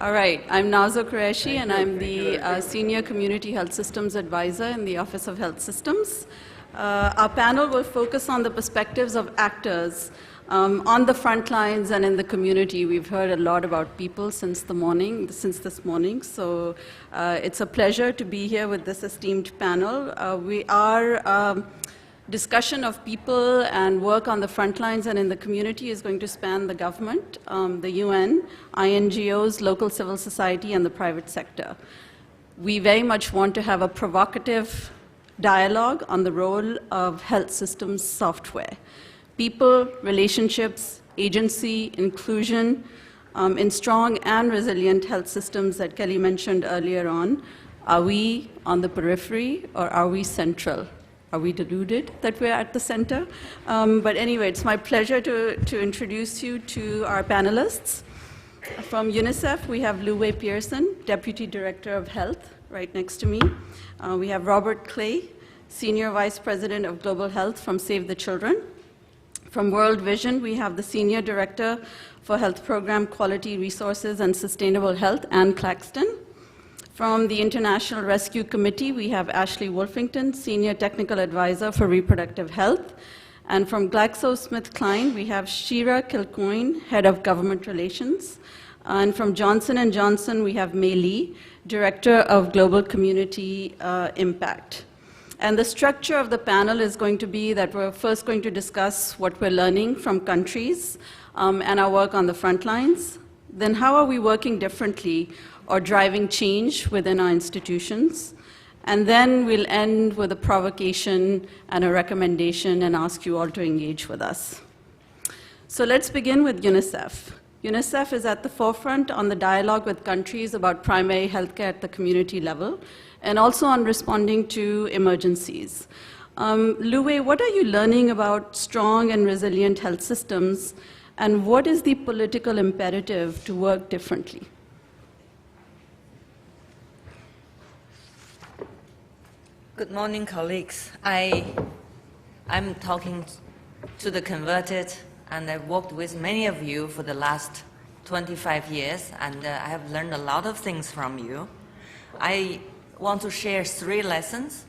All right, I'm Nazo Qureshi, and I'm the Senior Community Health Systems Advisor in the Office of Health Systems. Our panel will focus on the perspectives of actors on the front lines and in the community. We've heard a lot about people since this morning, so it's a pleasure to be here with this esteemed panel. Our discussion of people and work on the front lines and in the community is going to span the government, the UN, INGOs, local civil society, and the private sector. We very much want to have a provocative dialogue on the role of health systems software. People, relationships, agency, inclusion in strong and resilient health systems that Kelly mentioned earlier on. Are we on the periphery or are we central? Are we deluded that we're at the center? But anyway, it's my pleasure to introduce you to our panelists. From UNICEF, we have Lu Wei Pearson, Deputy Director of Health, right next to me. We have Robert Clay, Senior Vice President of Global Health from Save the Children. From World Vision, we have the Senior Director for Health Program Quality Resources and Sustainable Health, Anne Claxton. From the International Rescue Committee, we have Ashley Wolfington, Senior Technical Advisor for Reproductive Health. And from GlaxoSmithKline, we have Shira Kilcoyne, Head of Government Relations. And from Johnson & Johnson, we have Mei Li, Director of Global Community Impact. And the structure of the panel is going to be that we're first going to discuss what we're learning from countries and our work on the front lines. Then how are we working differently or driving change within our institutions? And then we'll end with a provocation and a recommendation and ask you all to engage with us. So let's begin with UNICEF. UNICEF is at the forefront on the dialogue with countries about primary healthcare at the community level, and also on responding to emergencies. Lu Wei, what are you learning about strong and resilient health systems, and what is the political imperative to work differently? Good morning, colleagues. I'm talking to the converted, and I've worked with many of you for the last 25 years, and I have learned a lot of things from you. I want to share 3 lessons.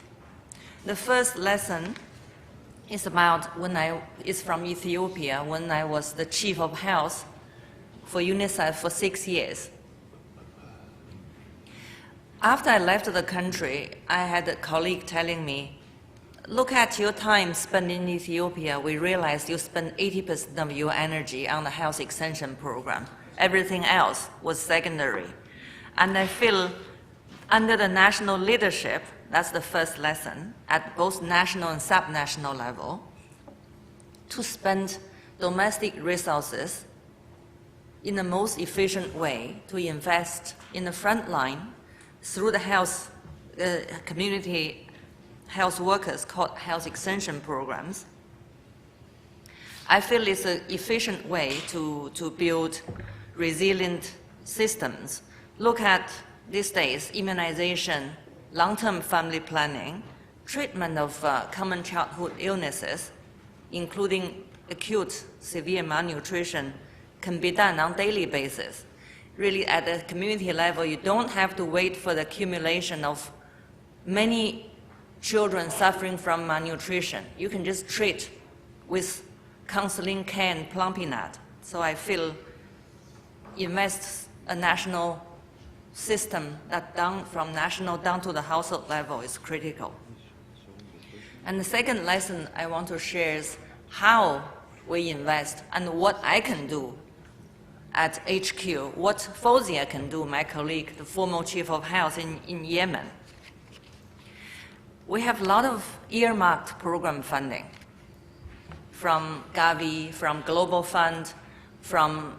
The first lesson is from Ethiopia when I was the chief of health for UNICEF for 6 years. After I left the country, I had a colleague telling me, look at your time spent in Ethiopia. We realized you spent 80% of your energy on the health extension program. Everything else was secondary. And I feel under the national leadership, that's the first lesson, at both national and subnational level, to spend domestic resources in the most efficient way to invest in the front line through the health, community health workers called health extension programs. I feel it's an efficient way to build resilient systems. Look at these days, immunization, long-term family planning, treatment of common childhood illnesses, including acute severe malnutrition, can be done on a daily basis. Really, at the community level, you don't have to wait for the accumulation of many children suffering from malnutrition. You can just treat with counseling care and plumpy nut. So I feel invest a national system that from national down to the household level is critical. And the second lesson I want to share is how we invest and what I can do at HQ, what Fozia can do, my colleague, the former chief of health in Yemen. We have a lot of earmarked program funding from Gavi, from Global Fund, from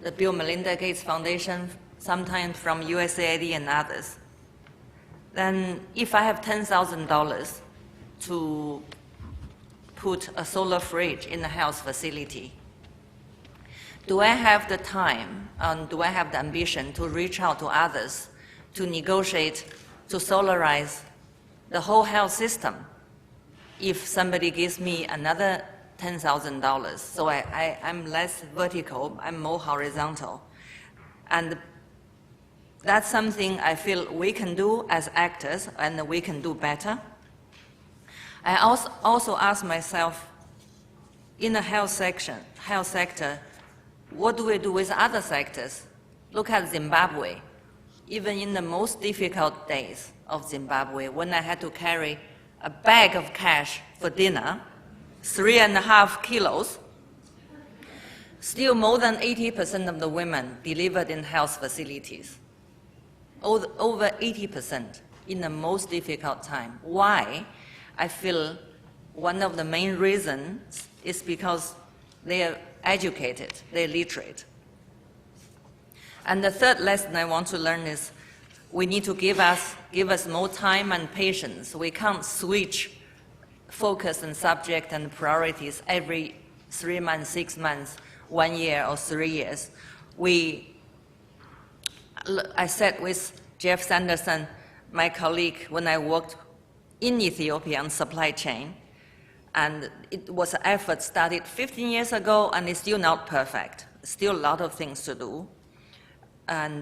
the Bill and Melinda Gates Foundation, sometimes from USAID and others. Then if I have $10,000 to put a solar fridge in a health facility, do I have the time and do I have the ambition to reach out to others to negotiate, to solarize the whole health system if somebody gives me another $10,000? So I'm less vertical, I'm more horizontal. And That's something I feel we can do as actors, and we can do better. I also ask myself, in the health sector, what do we do with other sectors? Look at Zimbabwe. Even in the most difficult days of Zimbabwe, when I had to carry a bag of cash for dinner, 3.5 kilos, still more than 80% of the women delivered in health facilities. Over 80% in the most difficult time. Why? I feel one of the main reasons is because they are educated, they're literate. And the third lesson I want to learn is we need to give us more time and patience. We can't switch focus and subject and priorities every 3 months, 6 months, 1 year or 3 years. I sat with Jeff Sanderson, my colleague, when I worked in Ethiopia on supply chain. And it was an effort started 15 years ago, and it's still not perfect. Still a lot of things to do. And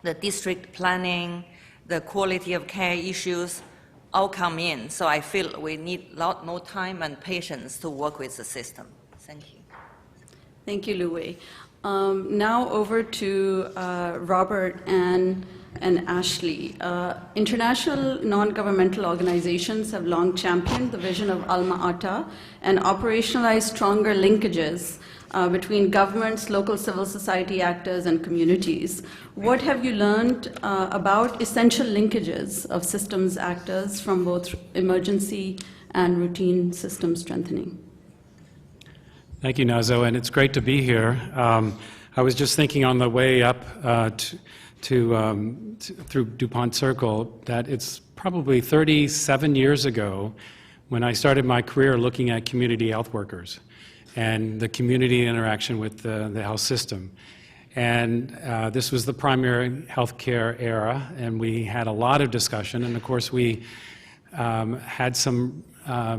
the district planning, the quality of care issues all come in. So I feel we need a lot more time and patience to work with the system. Thank you. Thank you, Lu Wei. Now over to Robert and Ashley. International non-governmental organizations have long championed the vision of Alma Ata and operationalized stronger linkages between governments, local civil society actors, and communities. What have you learned about essential linkages of systems actors from both emergency and routine system strengthening? Thank you, Nazo, and it's great to be here. I was just thinking on the way up through DuPont Circle that it's probably 37 years ago when I started my career looking at community health workers and the community interaction with the health system. And this was the primary healthcare era, and we had a lot of discussion, and of course we had some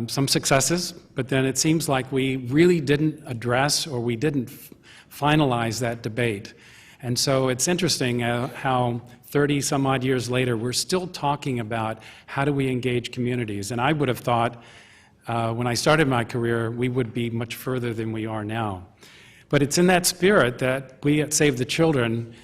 successes, but then it seems like we really didn't address or we didn't finalize that debate. And so it's interesting how 30 some odd years later, we're still talking about how do we engage communities. And I would have thought when I started my career, we would be much further than we are now. But it's in that spirit that we at Save the Children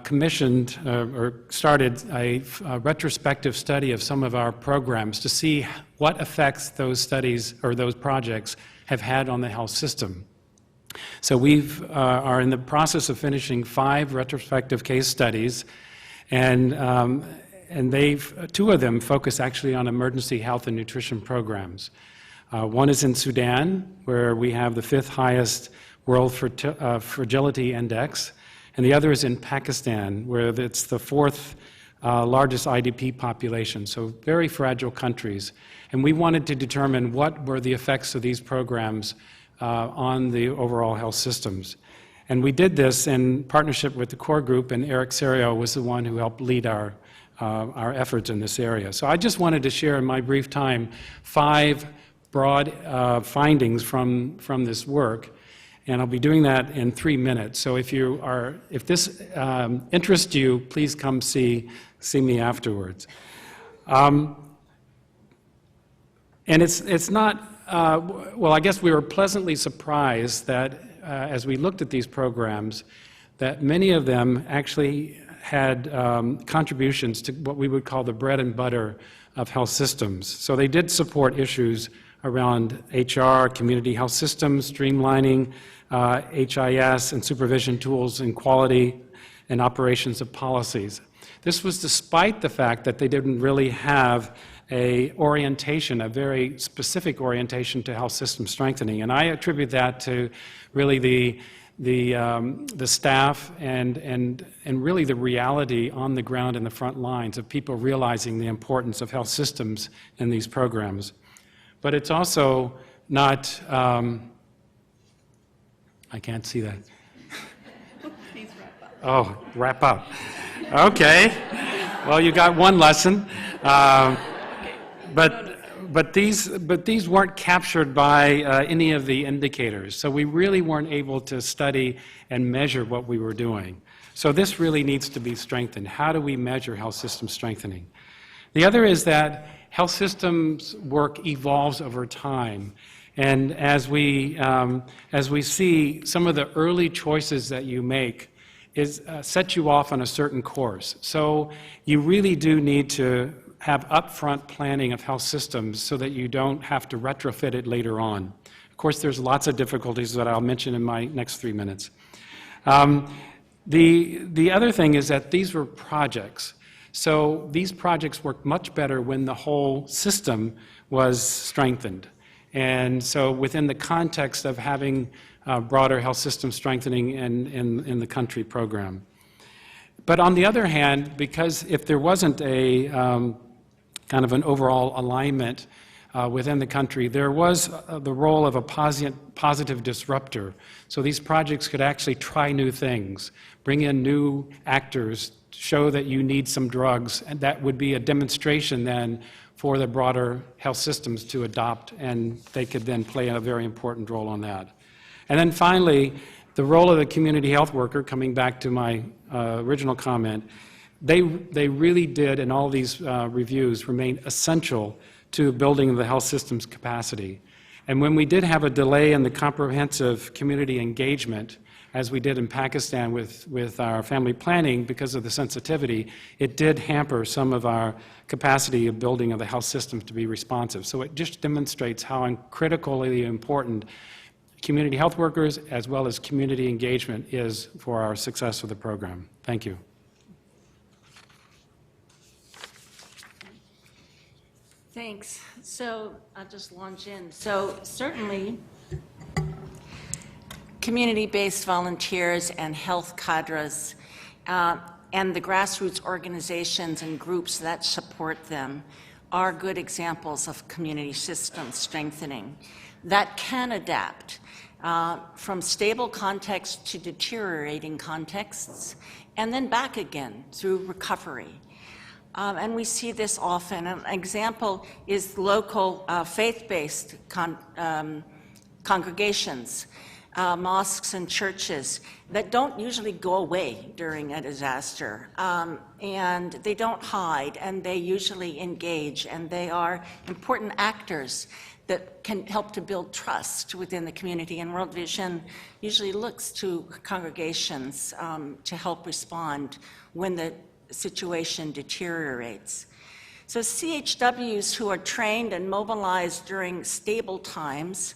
commissioned or started a retrospective study of some of our programs to see what effects those studies or those projects have had on the health system. So we are in the process of finishing 5 retrospective case studies, and two of them focus actually on emergency health and nutrition programs. One is in Sudan, where we have the 5th highest World Fragility Index, and the other is in Pakistan, where it's the 4th largest IDP population, so very fragile countries. And we wanted to determine what were the effects of these programs on the overall health systems. And we did this in partnership with the core group, and Eric Serio was the one who helped lead our efforts in this area. So I just wanted to share in my brief time 5 broad findings from this work. And I'll be doing that in 3 minutes. So if this interests you, please come see me afterwards. And it's not, well, I guess we were pleasantly surprised that as we looked at these programs, that many of them actually had contributions to what we would call the bread and butter of health systems. So they did support issues around HR, community health systems, streamlining, HIS and supervision tools and quality and operations of policies. This was despite the fact that they didn't really have a very specific orientation to health system strengthening. And I attribute that to really the staff and really the reality on the ground in the front lines of people realizing the importance of health systems in these programs. But it's also not, I can't see that. Please wrap up. Oh, wrap up. Okay. Well, you got one lesson. But these weren't captured by any of the indicators. So we really weren't able to study and measure what we were doing. So this really needs to be strengthened. How do we measure health system strengthening? The other is that health systems work evolves over time. And as we see, some of the early choices that you make set you off on a certain course. So you really do need to have upfront planning of health systems so that you don't have to retrofit it later on. Of course, there's lots of difficulties that I'll mention in my next 3 minutes. The other thing is that these were projects. So these projects worked much better when the whole system was strengthened. And so within the context of having broader health system strengthening in the country program. But on the other hand, because if there wasn't a kind of an overall alignment within the country, there was the role of a positive disruptor. So these projects could actually try new things, bring in new actors, show that you need some drugs, and that would be a demonstration then for the broader health systems to adopt, and they could then play a very important role on that. And then finally, the role of the community health worker, coming back to my original comment, they really did, in all these reviews, remain essential to building the health system's capacity. And when we did have a delay in the comprehensive community engagement, as we did in Pakistan with our family planning because of the sensitivity, it did hamper some of our capacity of building of the health system to be responsive. So it just demonstrates how critically important community health workers as well as community engagement is for our success of the program. Thank you. Thanks. So I'll just launch in. So certainly, community-based volunteers and health cadres and the grassroots organizations and groups that support them are good examples of community system strengthening that can adapt from stable contexts to deteriorating contexts and then back again through recovery. And we see this often. An example is local faith-based congregations, mosques and churches that don't usually go away during a disaster. And they don't hide, and they usually engage, and they are important actors that can help to build trust within the community. And World Vision usually looks to congregations to help respond when the situation deteriorates. So CHWs who are trained and mobilized during stable times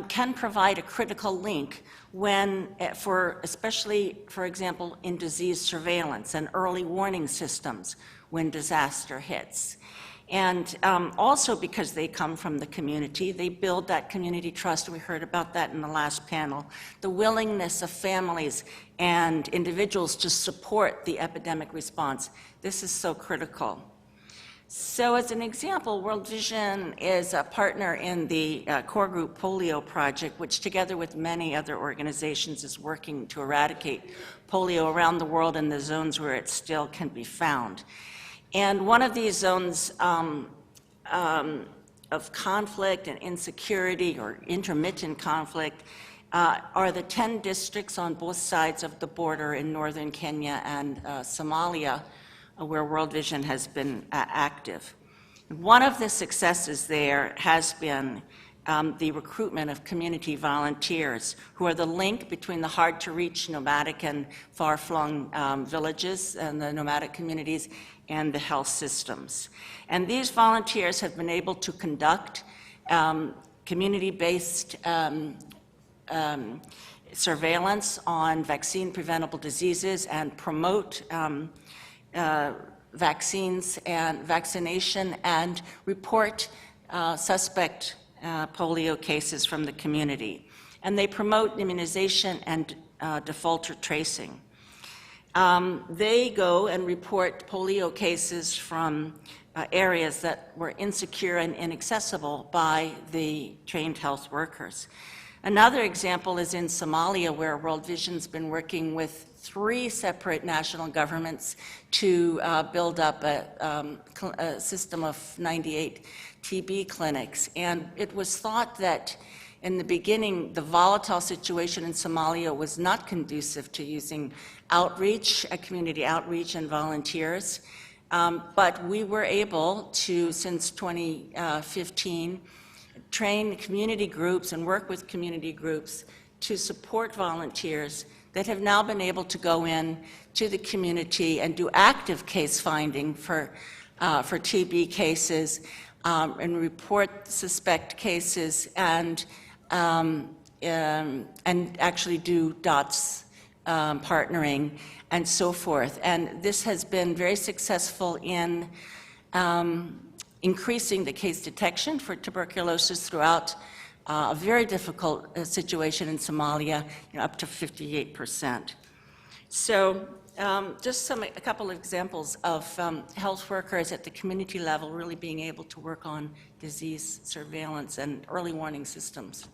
can provide a critical link when, especially, for example, in disease surveillance and early warning systems when disaster hits. And also because they come from the community, they build that community trust. We heard about that in the last panel. The willingness of families and individuals to support the epidemic response. This is so critical. So as an example, World Vision is a partner in the core group polio project, which together with many other organizations is working to eradicate polio around the world in the zones where it still can be found. And one of these zones of conflict and insecurity or intermittent conflict are the 10 districts on both sides of the border in northern Kenya and Somalia, where World Vision has been active. One of the successes there has been the recruitment of community volunteers who are the link between the hard-to-reach nomadic and far-flung villages and the nomadic communities and the health systems. And these volunteers have been able to conduct community-based surveillance on vaccine-preventable diseases and promote vaccines and vaccination and report suspect polio cases from the community. And they promote immunization and defaulter tracing. They go and report polio cases from areas that were insecure and inaccessible by the trained health workers. Another example is in Somalia, where World Vision's been working with 3 separate national governments to build up a system of 98 TB clinics. And it was thought that In the beginning, the volatile situation in Somalia was not conducive to using outreach, community outreach and volunteers. But we were able to, since 2015, train community groups and work with community groups to support volunteers that have now been able to go in to the community and do active case finding for TB cases and report suspect cases and actually do DOTS partnering and so forth. And this has been very successful in increasing the case detection for tuberculosis throughout a very difficult situation in Somalia, up to 58%. So just a couple of examples of health workers at the community level really being able to work on disease surveillance and early warning systems.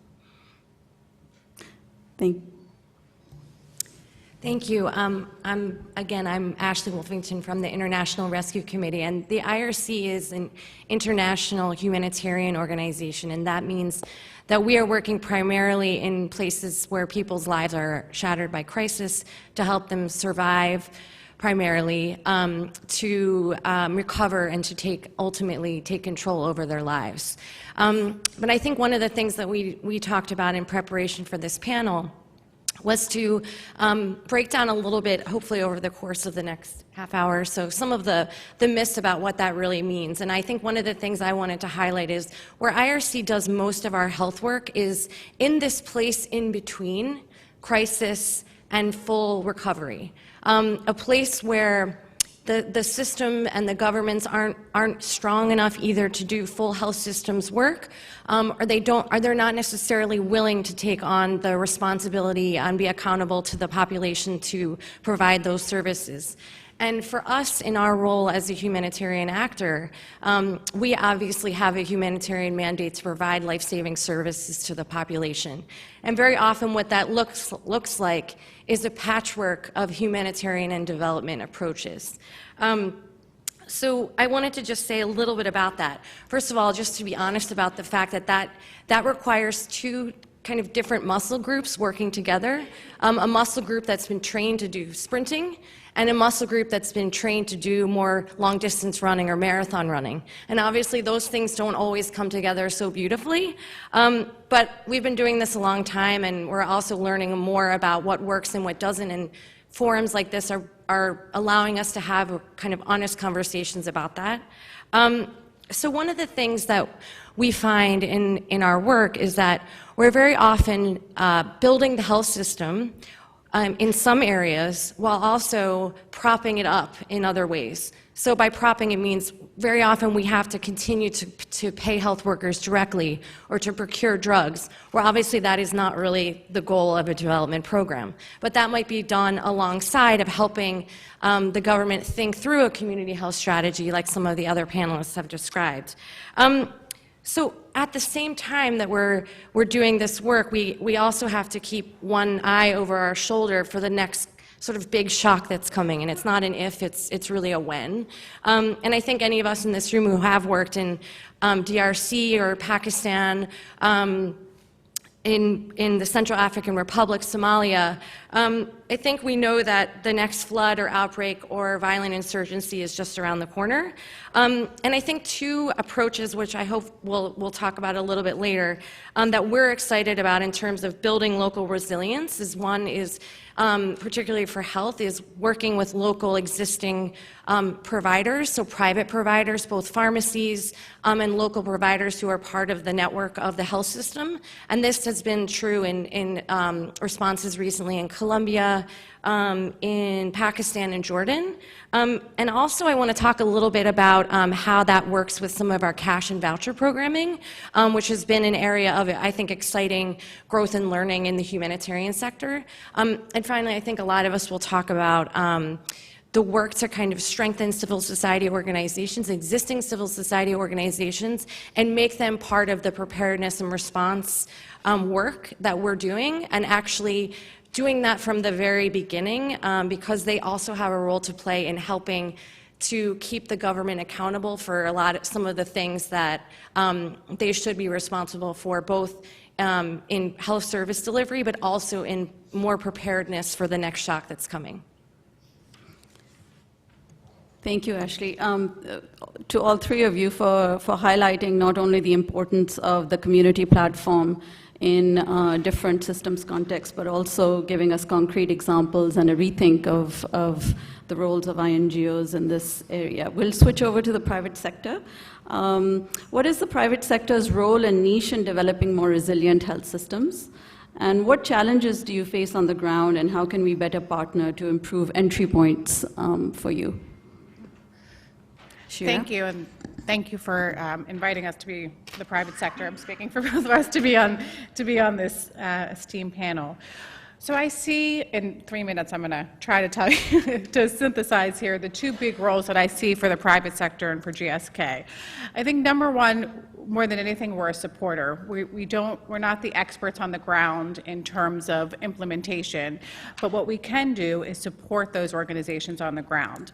Thank you. I'm Ashley Wolfington from the International Rescue Committee, and the IRC is an international humanitarian organization, and that means that we are working primarily in places where people's lives are shattered by crisis to help them survive, primarily to recover and to ultimately take control over their lives. But I think one of the things that we talked about in preparation for this panel was to break down a little bit, hopefully over the course of the next half hour or so, some of the myths about what that really means. And I think one of the things I wanted to highlight is where IRC does most of our health work is in this place in between crisis and full recovery, a place where the system and the governments aren't strong enough either to do full health systems work, or they're not necessarily willing to take on the responsibility and be accountable to the population to provide those services. And for us, in our role as a humanitarian actor, we obviously have a humanitarian mandate to provide life-saving services to the population. And very often what that looks like is a patchwork of humanitarian and development approaches. So I wanted to just say a little bit about that. First of all, just to be honest about the fact that requires two kind of different muscle groups working together, a muscle group that's been trained to do sprinting, and a muscle group that's been trained to do more long-distance running or marathon running. And obviously those things don't always come together so beautifully, but we've been doing this a long time, and we're also learning more about what works and what doesn't, and forums like this are allowing us to have kind of honest conversations about that. So one of the things that we find in our work is that we're very often building the health system in some areas while also propping it up in other ways. So by propping, it means very often we have to continue to pay health workers directly or to procure drugs, where obviously that is not really the goal of a development program. But that might be done alongside of helping the government think through a community health strategy like some of the other panelists have described. So at the same time that we're doing this work, we also have to keep one eye over our shoulder for the next sort of big shock that's coming, and it's not an if, it's really a when. And I think any of us in this room who have worked in DRC or Pakistan, in the Central African Republic, Somalia, I think we know that the next flood or outbreak or violent insurgency is just around the corner. And I think two approaches, which I hope we'll talk about a little bit later, that we're excited about in terms of building local resilience is one is, particularly for health, is working with local existing providers, so private providers, both pharmacies and local providers who are part of the network of the health system. And this has been true in responses recently in Colombia, in Pakistan and Jordan. And also I want to talk a little bit about how that works with some of our cash and voucher programming, which has been an area of, I think, exciting growth and learning in the humanitarian sector. And finally, I think a lot of us will talk about the work to kind of strengthen civil society organizations, existing civil society organizations, and make them part of the preparedness and response work that we're doing, and actually doing that from the very beginning, because they also have a role to play in helping to keep the government accountable for some of the things that they should be responsible for, both in health service delivery, but also in more preparedness for the next shock that's coming. Thank you, Ashley. To all three of you for highlighting not only the importance of the community platform in different systems contexts, but also giving us concrete examples and a rethink of the roles of INGOs in this area. We'll switch over to the private sector. What is the private sector's role and niche in developing more resilient health systems? And what challenges do you face on the ground, and how can we better partner to improve entry points for you? Shira? Thank you, and thank you for inviting us to be the private sector. I'm speaking for both of us to be on this esteemed panel. So I see, in 3 minutes, I'm going to try to tell you, to synthesize here, the two big roles that I see for the private sector and for GSK. I think number one, more than anything, we're a supporter. We're not the experts on the ground in terms of implementation, but what we can do is support those organizations on the ground.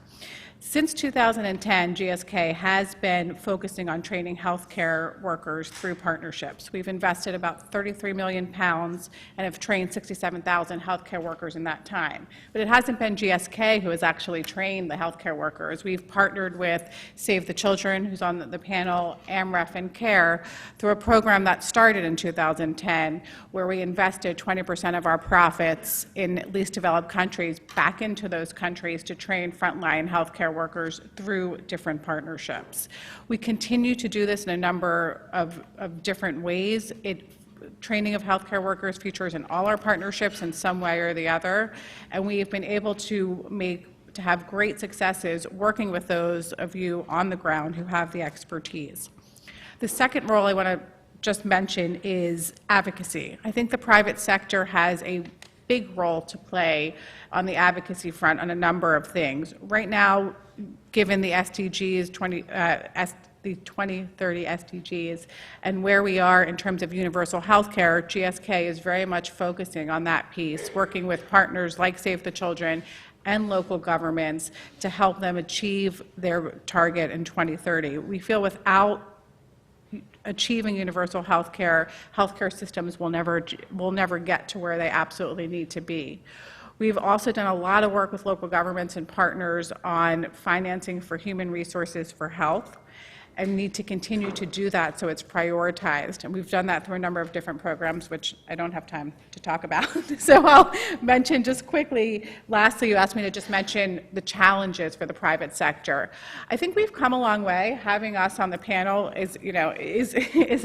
Since 2010, GSK has been focusing on training healthcare workers through partnerships. We've invested about £33 million and have trained 67,000 healthcare workers in that time. But it hasn't been GSK who has actually trained the healthcare workers. We've partnered with Save the Children, who's on the panel, AMREF, and CARE through a program that started in 2010, where we invested 20% of our profits in least developed countries back into those countries to train frontline healthcare workers through different partnerships. We continue to do this in a number of different ways. Training of healthcare workers features in all our partnerships in some way or the other, and we have been able to have great successes working with those of you on the ground who have the expertise. The second role I want to just mention is advocacy. I think the private sector has a big role to play on the advocacy front on a number of things. Right now, given the SDGs, the 2030 SDGs, and where we are in terms of universal health care, GSK is very much focusing on that piece, working with partners like Save the Children and local governments to help them achieve their target in 2030. We feel without achieving universal healthcare systems will never get to where they absolutely need to be. We've also done a lot of work with local governments and partners on financing for human resources for health, and need to continue to do that so it's prioritized. And we've done that through a number of different programs, which I don't have time to talk about. So I'll mention just quickly, lastly, you asked me to just mention the challenges for the private sector. I think we've come a long way. Having us on the panel is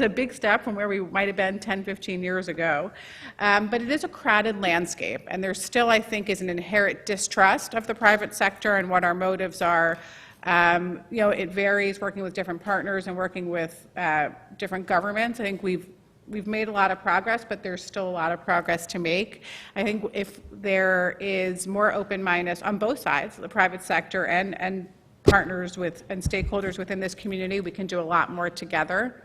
a big step from where we might have been 10, 15 years ago. But it is a crowded landscape, and there still, I think, is an inherent distrust of the private sector and what our motives are. It varies working with different partners and working with different governments. I think we've made a lot of progress, but there's still a lot of progress to make. I think if there is more openness on both sides, the private sector and partners and stakeholders within this community, we can do a lot more together.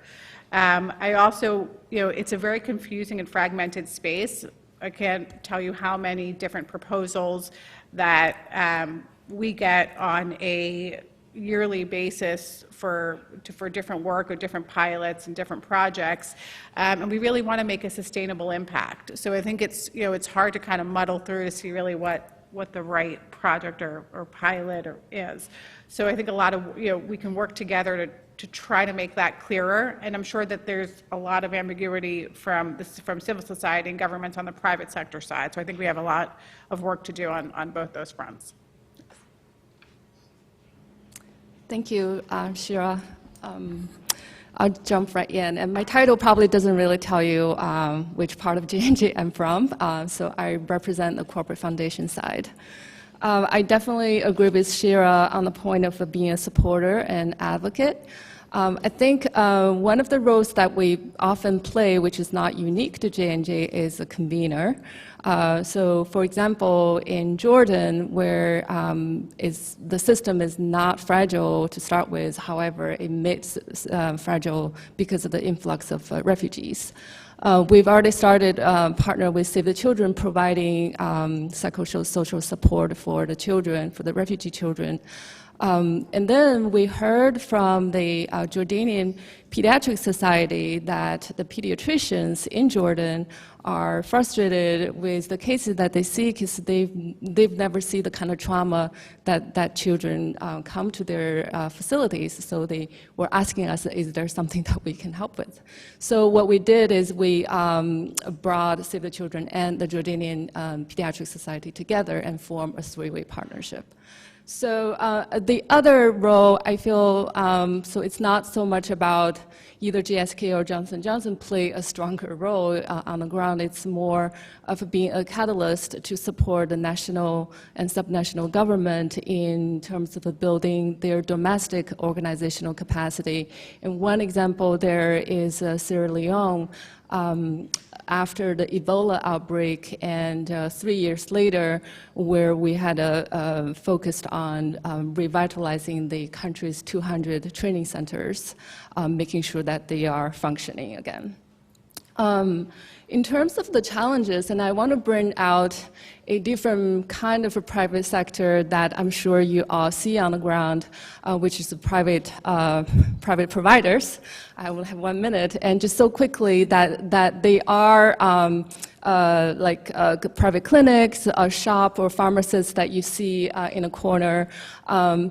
I also, it's a very confusing and fragmented space. I can't tell you how many different proposals that we get on a yearly basis for different work or different pilots and different projects, and we really want to make a sustainable impact. So I think it's hard to kind of muddle through to see really what the right project or pilot is. So I think a lot of we can work together to try to make that clearer, and I'm sure that there's a lot of ambiguity from civil society and governments on the private sector side. So I think we have a lot of work to do on both those fronts. Thank you, Shira. I'll jump right in. And my title probably doesn't really tell you which part of J&J I'm from, so I represent the corporate foundation side. I definitely agree with Shira on the point of being a supporter and advocate. I think one of the roles that we often play, which is not unique to J&J, is a convener. So, for example, in Jordan, where the system is not fragile to start with, however, it makes fragile because of the influx of refugees. We've already started partner with Save the Children, providing psychosocial support for the children, for the refugee children. And then we heard from the Jordanian Pediatric Society that the pediatricians in Jordan are frustrated with the cases that they see because they've never seen the kind of trauma that children come to their facilities. So they were asking us, is there something that we can help with? So what we did is we brought Save the Children and the Jordanian Pediatric Society together and formed a three-way partnership. So the other role, I feel, so it's not so much about either GSK or Johnson & Johnson play a stronger role on the ground. It's more of being a catalyst to support the national and subnational government in terms of building their domestic organizational capacity. And one example there is Sierra Leone. After the Ebola outbreak and 3 years later, where we had focused on revitalizing the country's 200 training centers, making sure that they are functioning again. In terms of the challenges, and I want to bring out a different kind of a private sector that I'm sure you all see on the ground, which is the private providers. I will have 1 minute, and just so quickly that they are like private clinics, a shop or pharmacists that you see in a corner.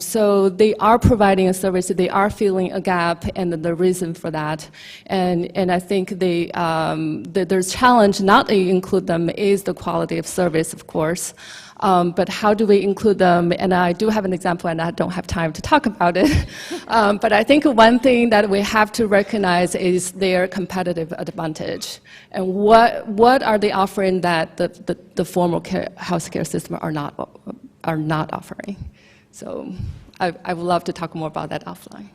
So they are providing a service, they are filling a gap, and the reason for that. And I think there's challenge not to include them is the quality of service, of course. But how do we include them? And I do have an example, and I don't have time to talk about it. But I think one thing that we have to recognize is their competitive advantage. And what are they offering that the formal healthcare system are not offering? So I would love to talk more about that offline.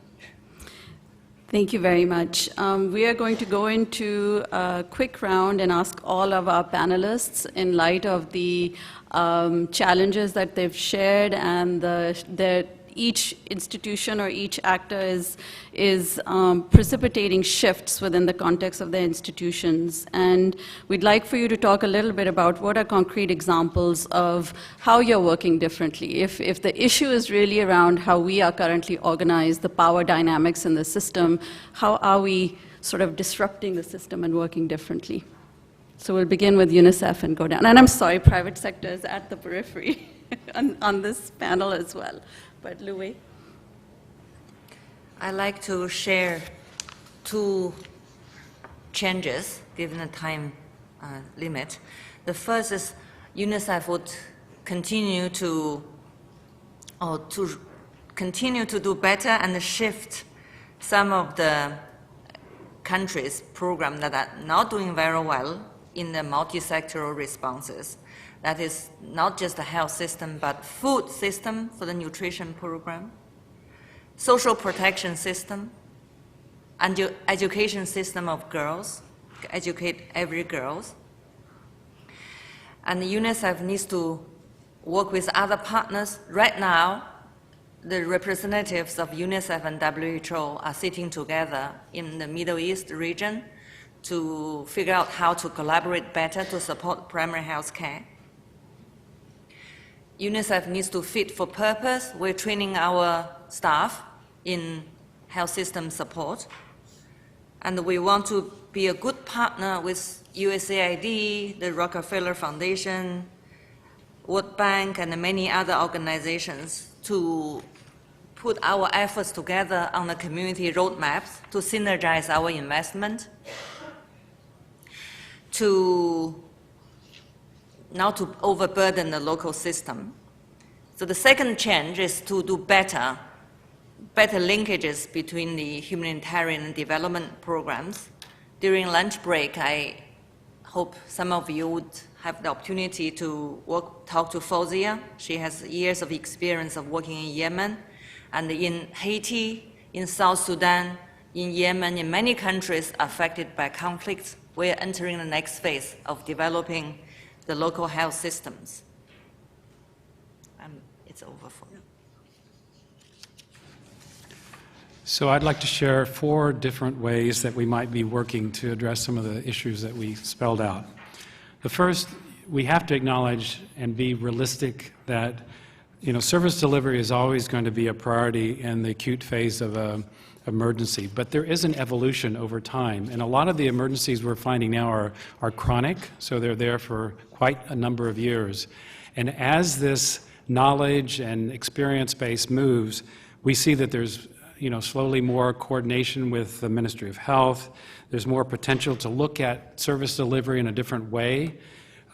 Thank you very much. We are going to go into a quick round and ask all of our panelists, in light of the challenges that they've shared and each institution or each actor is precipitating shifts within the context of their institutions. And we'd like for you to talk a little bit about what are concrete examples of how you're working differently. If the issue is really around how we are currently organized, the power dynamics in the system, how are we sort of disrupting the system and working differently? So we'll begin with UNICEF and go down. And I'm sorry, private sector is at the periphery on this panel as well. But Louis? I'd like to share 2 changes, given the time limit. The first is UNICEF would continue to do better and shift some of the countries' programs that are not doing very well in the multi-sectoral responses. That is not just the health system, but food system for the nutrition program, social protection system, and education system of girls, educate every girl. And UNICEF needs to work with other partners. Right now, the representatives of UNICEF and WHO are sitting together in the Middle East region to figure out how to collaborate better to support primary health care. UNICEF needs to fit for purpose. We're training our staff in health system support. And we want to be a good partner with USAID, the Rockefeller Foundation, World Bank, and many other organizations to put our efforts together on the community roadmaps to synergize our investment, not to overburden the local system. So the second change is to do better linkages between the humanitarian and development programs. During lunch break, I hope some of you would have the opportunity to talk to Fauzia. She has years of experience of working in Yemen, and in Haiti, in South Sudan, in Yemen, in many countries affected by conflicts. We're entering the next phase of developing the local health systems. It's over for me. So I'd like to share 4 different ways that we might be working to address some of the issues that we spelled out. The first, we have to acknowledge and be realistic that service delivery is always going to be a priority in the acute phase of an emergency, but there is an evolution over time. And a lot of the emergencies we're finding now are chronic, so they're there for quite a number of years. And as this knowledge and experience base moves, we see that there's slowly more coordination with the Ministry of Health. There's more potential to look at service delivery in a different way,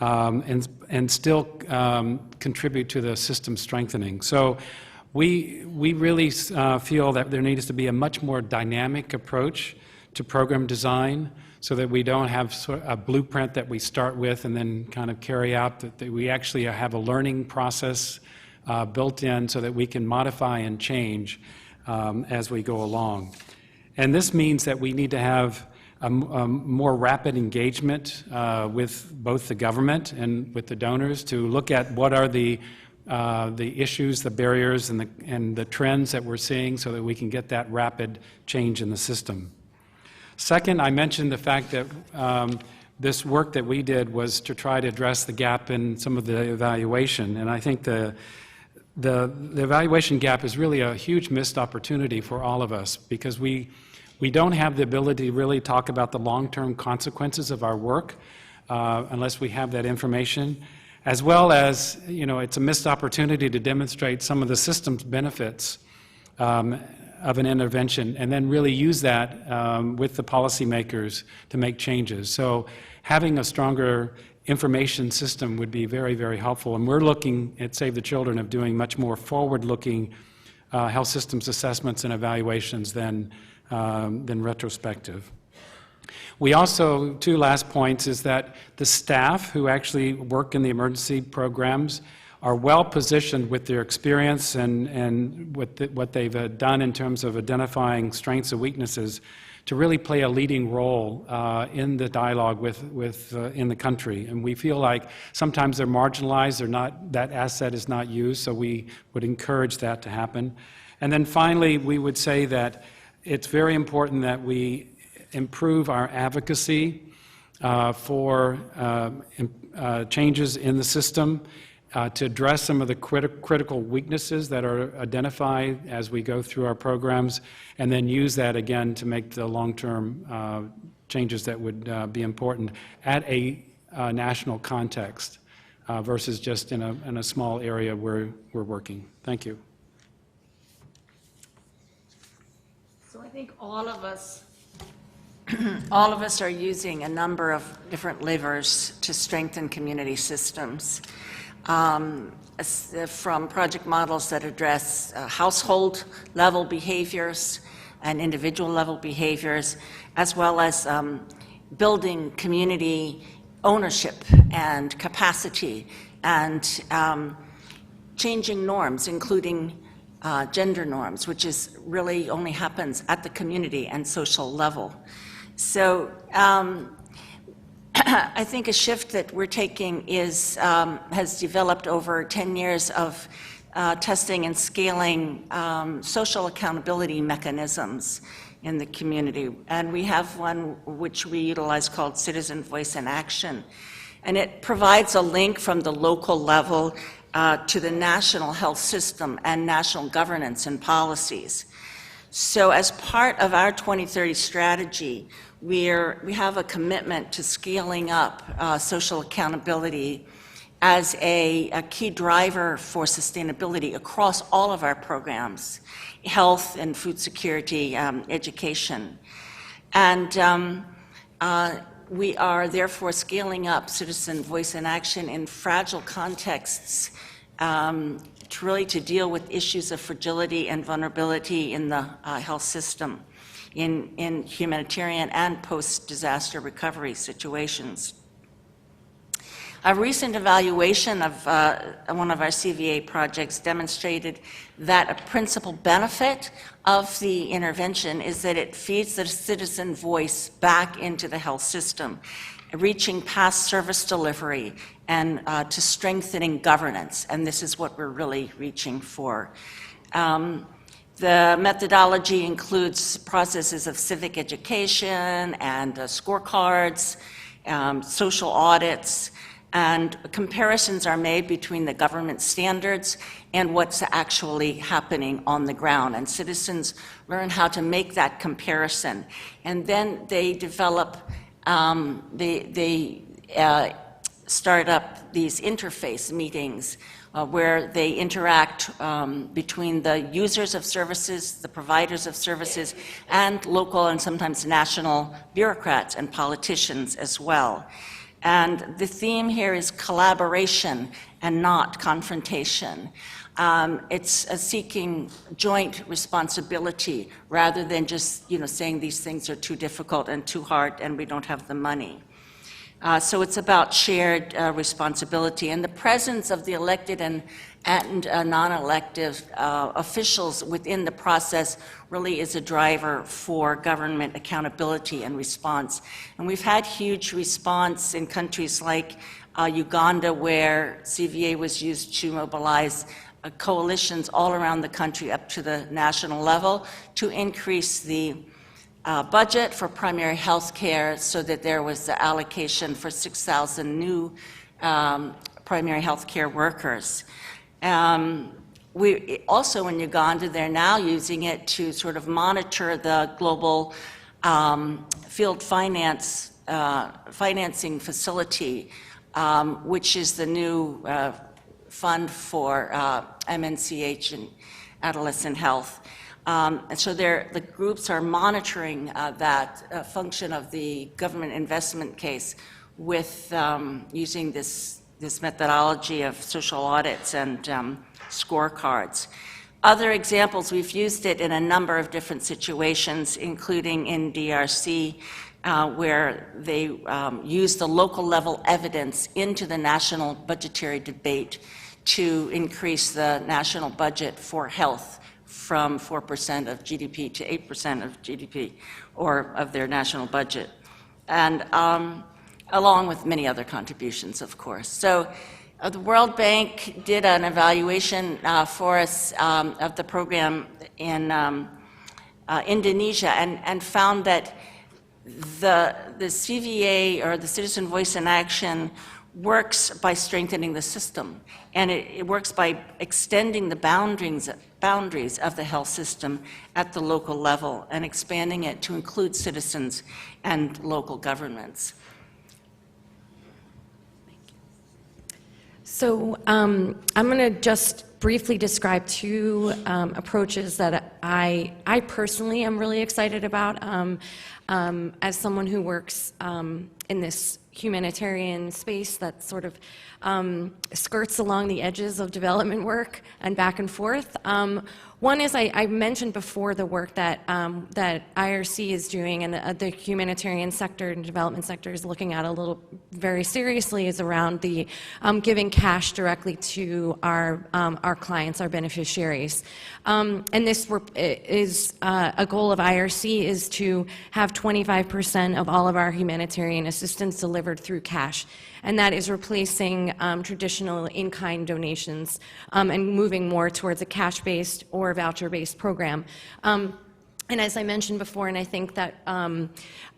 and still contribute to the system strengthening. So we really feel that there needs to be a much more dynamic approach to program design, so that we don't have a blueprint that we start with and then kind of carry out, that we actually have a learning process built in so that we can modify and change as we go along. And this means that we need to have a more rapid engagement with both the government and with the donors to look at what are the issues, the barriers, and the trends that we're seeing, so that we can get that rapid change in the system. Second, I mentioned the fact that this work that we did was to try to address the gap in some of the evaluation, and I think the evaluation gap is really a huge missed opportunity for all of us, because we don't have the ability to really talk about the long-term consequences of our work unless we have that information, as well as, it's a missed opportunity to demonstrate some of the system's benefits of an intervention, and then really use that with the policymakers to make changes. So having a stronger information system would be very, very helpful. And we're looking at Save the Children of doing much more forward-looking health systems assessments and evaluations than retrospective. We also, two last points, is that the staff who actually work in the emergency programs are well positioned with their experience and what they've done in terms of identifying strengths and weaknesses to really play a leading role in the dialogue in the country. And we feel like sometimes they're marginalized, that asset is not used, so we would encourage that to happen. And then finally, we would say that it's very important that we improve our advocacy for changes in the system, to address some of the critical weaknesses that are identified as we go through our programs, and then use that again to make the long-term changes that would be important at a national context versus just in a small area where we're working. Thank you. So I think all of us are using a number of different levers to strengthen community systems. From project models that address household level behaviors and individual level behaviors, as well as building community ownership and capacity, and changing norms, including gender norms, which is really only happens at the community and social level. So I think a shift that we're taking has developed over 10 years of testing and scaling social accountability mechanisms in the community. And we have one which we utilize called Citizen Voice in Action. And it provides a link from the local level to the national health system and national governance and policies. So as part of our 2030 strategy, we have a commitment to scaling up social accountability as a key driver for sustainability across all of our programs, health and food security, education. And we are therefore scaling up citizen voice in action in fragile contexts to deal with issues of fragility and vulnerability in the health system, in humanitarian and post-disaster recovery situations. A recent evaluation of one of our CVA projects demonstrated that a principal benefit of the intervention is that it feeds the citizen voice back into the health system, reaching past service delivery and to strengthening governance, and this is what we're really reaching for. The methodology includes processes of civic education and scorecards, social audits, and comparisons are made between the government standards and what's actually happening on the ground. And citizens learn how to make that comparison. And then they develop, they start up these interface meetings where they interact between the users of services, the providers of services, and local and sometimes national bureaucrats and politicians as well. And the theme here is collaboration and not confrontation. It's seeking joint responsibility rather than just, saying these things are too difficult and too hard and we don't have the money. So it's about shared responsibility, and the presence of the elected and non-elected officials within the process really is a driver for government accountability and response. And we've had huge response in countries like Uganda, where CVA was used to mobilize coalitions all around the country up to the national level to increase the budget for primary health care so that there was the allocation for 6,000 new primary health care workers. We also in Uganda, they're now using it to sort of monitor the global field financing facility, which is the new fund for MNCH and adolescent health. And so the groups are monitoring that function of the government investment case with using this methodology of social audits and scorecards. Other examples, we've used it in a number of different situations, including in DRC, where they use the local level evidence into the national budgetary debate to increase the national budget for health from 4% of GDP to 8% of GDP, or of their national budget, and along with many other contributions, of course. So the World Bank did an evaluation for us of the program in Indonesia and found that the CVA, or the Citizen Voice in Action, works by strengthening the system, and it works by extending the boundaries of the health system at the local level and expanding it to include citizens and local governments. So I'm going to just briefly describe two approaches that I personally am really excited about as someone who works in this humanitarian space that sort of skirts along the edges of development work and back and forth. One is I mentioned before the work that IRC is doing, and the humanitarian sector and development sector is looking at a little very seriously, is around the giving cash directly to our clients, our beneficiaries. And this is a goal of IRC is to have 25% of all of our humanitarian assistance delivered through cash. And that is replacing traditional in-kind donations and moving more towards a cash-based or voucher-based program. And as I mentioned before, and I think that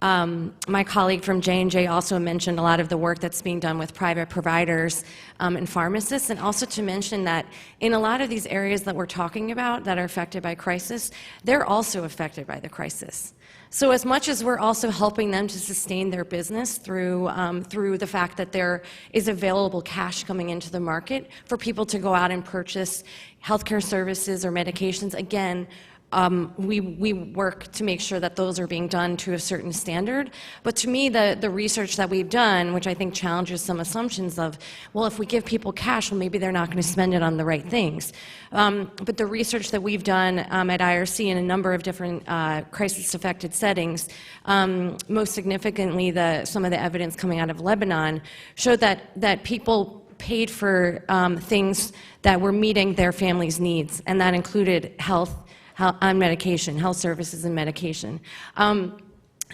my colleague from J&J also mentioned a lot of the work that's being done with private providers and pharmacists, and also to mention that in a lot of these areas that we're talking about that are affected by crisis, they're also affected by the crisis. So as much as we're also helping them to sustain their business through the fact that there is available cash coming into the market for people to go out and purchase healthcare services or medications, again, we work to make sure that those are being done to a certain standard. But to me, the research that we've done, which I think challenges some assumptions of, well, if we give people cash, well, maybe they're not going to spend it on the right things. But the research that we've done at IRC in a number of different crisis-affected settings, most significantly some of the evidence coming out of Lebanon, showed that people paid for things that were meeting their family's needs, and that included health on medication, health services and medication.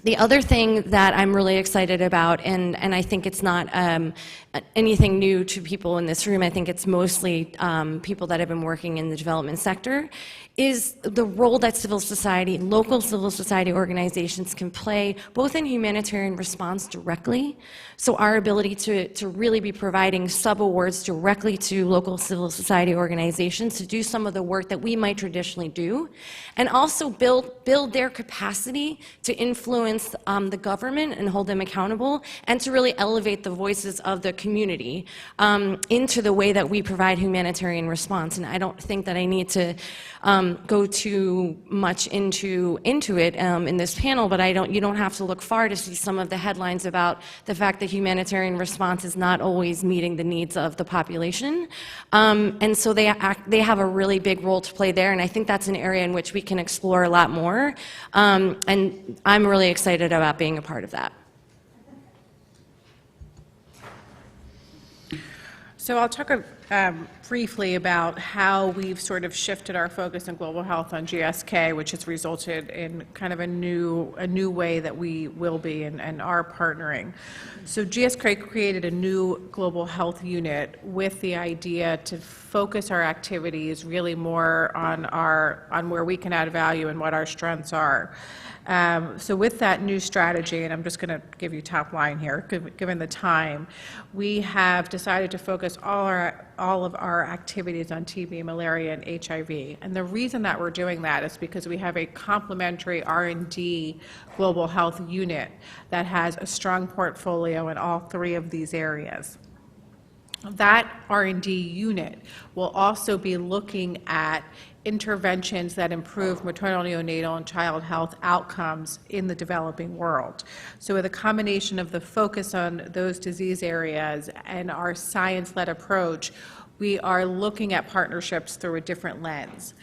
The other thing that I'm really excited about, and I think it's not anything new to people in this room, I think it's mostly people that have been working in the development sector, is the role that civil society, local civil society organizations can play both in humanitarian response directly, so our ability to really be providing sub-awards directly to local civil society organizations to do some of the work that we might traditionally do, and also build their capacity to influence the government and hold them accountable, and to really elevate the voices of the community into the way that we provide humanitarian response. And I don't think that I need to go too much into it in this panel, but you don't have to look far to see some of the headlines about the fact that humanitarian response is not always meeting the needs of the population. And so they have a really big role to play there, and I think that's an area in which we can explore a lot more. And I'm really excited about being a part of that. So I'll talk briefly about how we've sort of shifted our focus in global health on GSK, which has resulted in kind of a new way that we will be and are partnering. So GSK created a new global health unit with the idea to focus our activities really more on where we can add value and what our strengths are. So with that new strategy, and I'm just going to give you top line here, given the time, we have decided to focus all of our activities on TB, malaria, and HIV. And the reason that we're doing that is because we have a complementary R&D global health unit that has a strong portfolio in all three of these areas. That R&D unit will also be looking at interventions that improve maternal, neonatal, and child health outcomes in the developing world. So with a combination of the focus on those disease areas and our science-led approach, we are looking at partnerships through a different lens.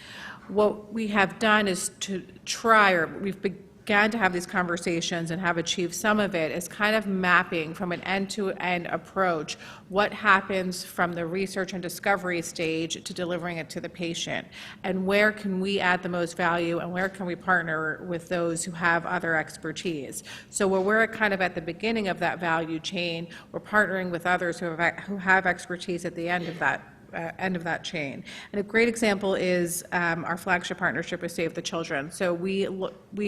What we have done is to try, or we've begun to have these conversations and have achieved some of it, is kind of mapping from an end-to-end approach what happens from the research and discovery stage to delivering it to the patient, and where can we add the most value, and where can we partner with those who have other expertise. So where we're kind of at the beginning of that value chain, we're partnering with others who have expertise at the end of that chain. And a great example is our flagship partnership with Save the Children. So we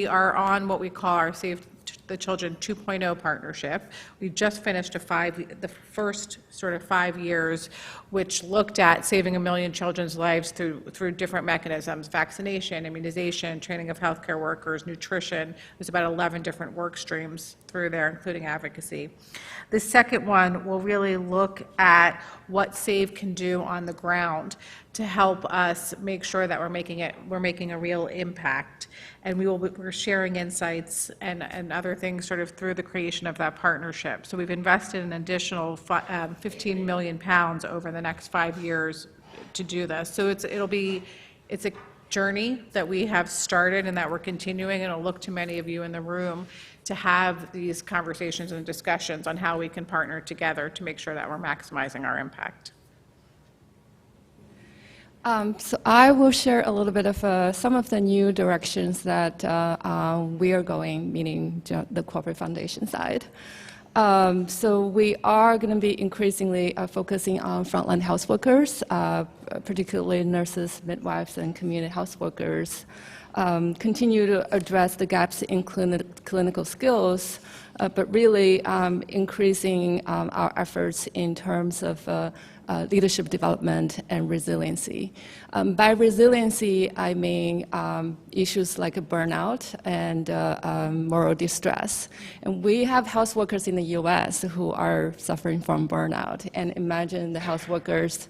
are on what we call our Save the Children 2.0 partnership. We just finished the first sort of 5 years, which looked at saving 1 million children's lives through different mechanisms: vaccination, immunization, training of healthcare workers, nutrition. There's about 11 different work streams through there, including advocacy. The second one will really look at what SAVE can do on the ground to help us make sure that we're making a real impact. And we're sharing insights and other things sort of through the creation of that partnership. So we've invested an additional £15 million over the next 5 years to do this. So it's a journey that we have started and that we're continuing, and I'll look to many of you in the room to have these conversations and discussions on how we can partner together to make sure that we're maximizing our impact. So I will share a little bit of some of the new directions that we are going, meaning the corporate foundation side. So we are going to be increasingly focusing on frontline health workers, particularly nurses, midwives, and community health workers. Continue to address the gaps in clinical skills, but really increasing our efforts in terms of leadership development and resiliency. By resiliency, I mean issues like burnout and moral distress. And we have health workers in the US who are suffering from burnout, and imagine the health workers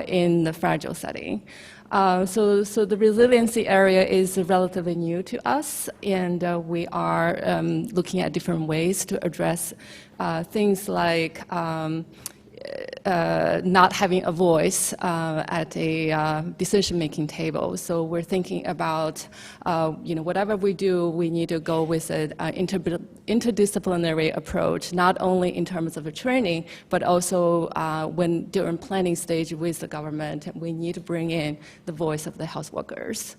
in the fragile setting. So the resiliency area is relatively new to us, and we are looking at different ways to address things like not having a voice at a decision-making table. So we're thinking about, whatever we do, we need to go with an interdisciplinary approach, not only in terms of the training, but also during planning stage with the government, we need to bring in the voice of the health workers.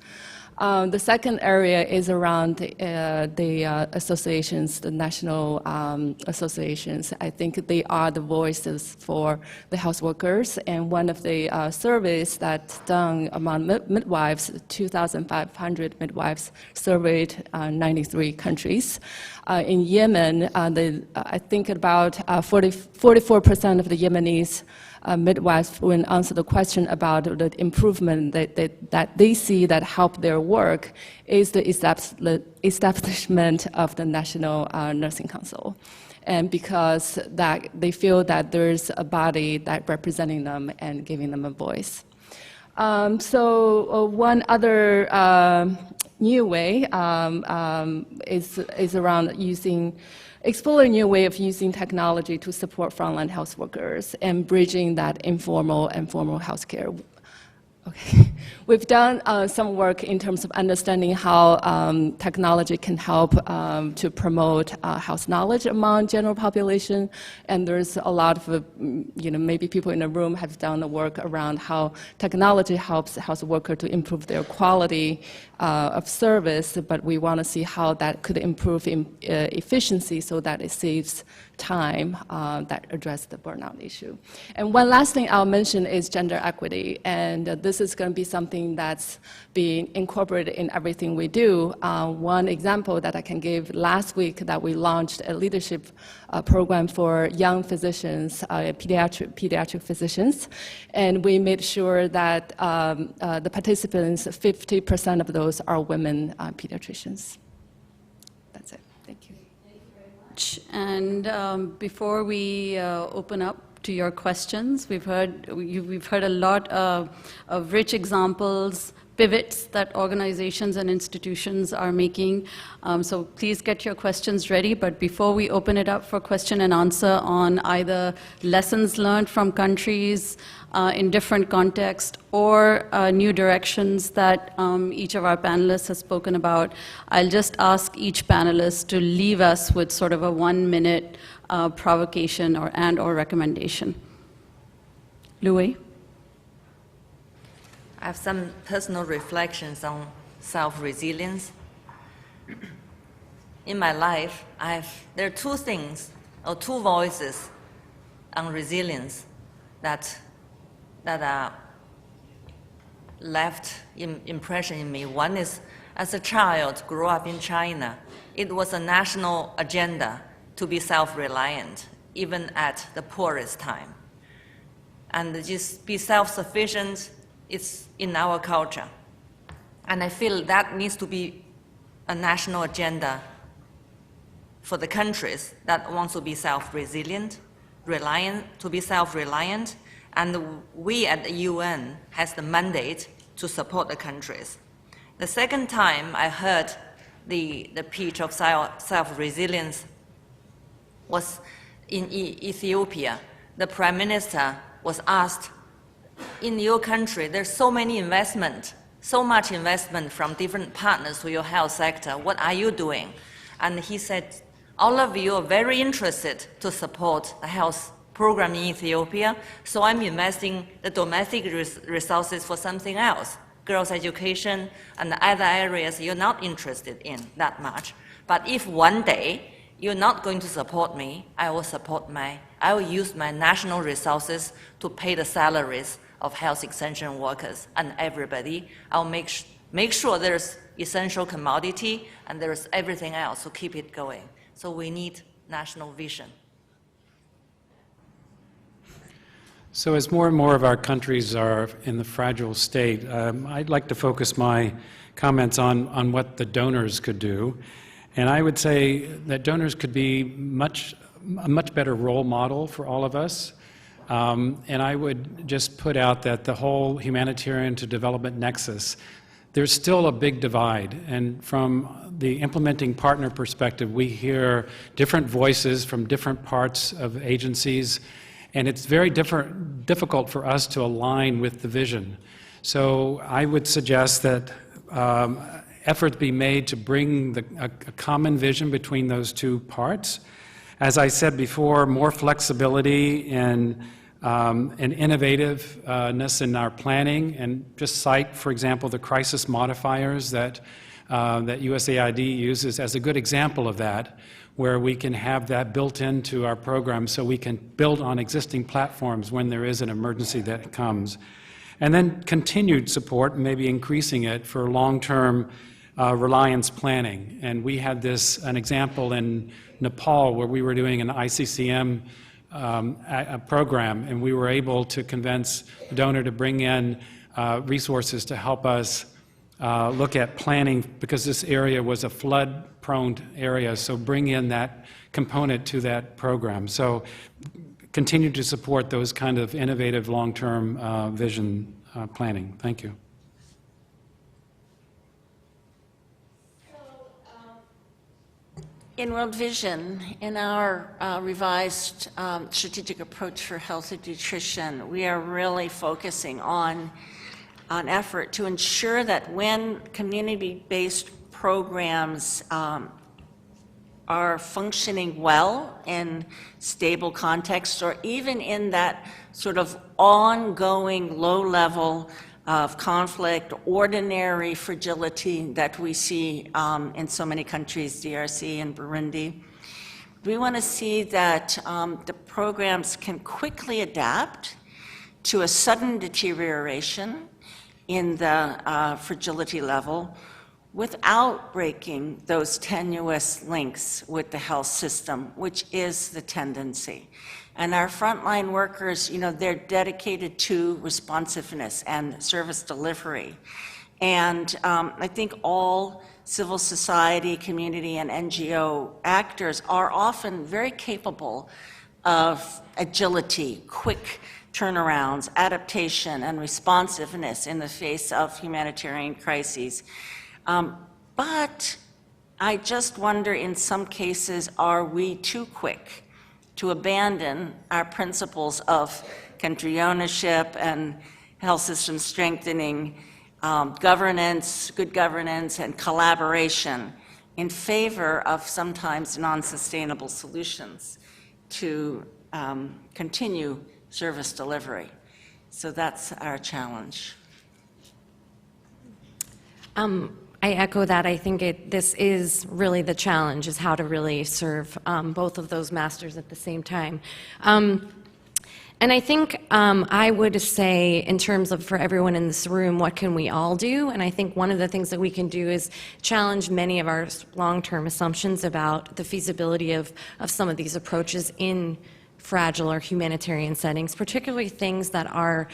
The second area is around the associations, the national associations. I think they are the voices for the health workers, and one of the surveys that's done among midwives, 2,500 midwives surveyed 93 countries. In Yemen, I think about 44% of the Yemenis midwives, when answer the question about the improvement that they see that help their work, is the establishment of the National Nursing Council. And because that they feel that there's a body that representing them and giving them a voice. One other new way is around exploring new way of using technology to support frontline health workers and bridging that informal and formal healthcare. Okay. We've done some work in terms of understanding how technology can help to promote health knowledge among general population, and there's a lot of, maybe people in the room have done the work around how technology helps health workers to improve their quality of service, but we want to see how that could improve efficiency so that it saves time that address the burnout issue. And one last thing I'll mention is gender equity, and this is going to be something that's being incorporated in everything we do. One example that I can give, last week that we launched a leadership program for young physicians, pediatric physicians, and we made sure that the participants, 50% of those are women pediatricians. That's it. Thank you. And before we open up to your questions, we've heard a lot of rich examples, pivots that organizations and institutions are making. So please get your questions ready. But before we open it up for question and answer on either lessons learned from countries in different contexts or new directions that each of our panelists has spoken about, I'll just ask each panelist to leave us with sort of a 1-minute provocation or recommendation. Louis? I have some personal reflections on self-resilience. In my life, there are two things, or two voices on resilience that left impression in me. One is, as a child, grew up in China, it was a national agenda to be self-reliant, even at the poorest time. And just be self-sufficient, it's in our culture. And I feel that needs to be a national agenda for the countries that want to be self-resilient, to be self-reliant, and we at the UN has the mandate to support the countries. The second time I heard the pitch of self-resilience was in Ethiopia. The Prime Minister was asked, in your country, there's so much investment from different partners to your health sector. What are you doing? And he said, all of you are very interested to support the health program in Ethiopia, so I'm investing the domestic resources for something else, girls' education and other areas you're not interested in that much. But if one day you're not going to support me, I will use my national resources to pay the salaries of health extension workers and everybody. I'll make sure there's essential commodity and there's everything else to keep it going. So we need national vision. So as more and more of our countries are in the fragile state, I'd like to focus my comments on what the donors could do. And I would say that donors could be a much better role model for all of us. And I would just put out that the whole humanitarian to development nexus, there's still a big divide. And from the implementing partner perspective, we hear different voices from different parts of agencies, and it's very difficult for us to align with the vision. So I would suggest that effort be made to bring a common vision between those two parts. As I said before, more flexibility in and innovativeness in our planning, and just cite, for example, the crisis modifiers that USAID uses as a good example of that, where we can have that built into our program so we can build on existing platforms when there is an emergency that comes. And then continued support, maybe increasing it, for long-term reliance planning. And we had an example in Nepal where we were doing an ICCM a program, and we were able to convince the donor to bring in resources to help us look at planning, because this area was a flood-prone area, so bring in that component to that program. So continue to support those kind of innovative long-term vision planning. Thank you. In World Vision, in our revised strategic approach for health and nutrition, we are really focusing on an effort to ensure that when community-based programs are functioning well in stable contexts, or even in that sort of ongoing low level of conflict, ordinary fragility that we see in so many countries, DRC and Burundi. We want to see that the programs can quickly adapt to a sudden deterioration in the fragility level without breaking those tenuous links with the health system, which is the tendency. And our frontline workers, they're dedicated to responsiveness and service delivery. And I think all civil society, community, and NGO actors are often very capable of agility, quick turnarounds, adaptation, and responsiveness in the face of humanitarian crises. But I just wonder, in some cases, are we too quick to abandon our principles of country ownership and health system strengthening, governance, good governance, and collaboration in favor of sometimes non-sustainable solutions to continue service delivery? So that's our challenge. I echo that. I think this is really the challenge, is how to really serve both of those masters at the same time. And I think I would say, in terms of for everyone in this room, what can we all do? And I think one of the things that we can do is challenge many of our long-term assumptions about the feasibility of some of these approaches in fragile or humanitarian settings, particularly things that are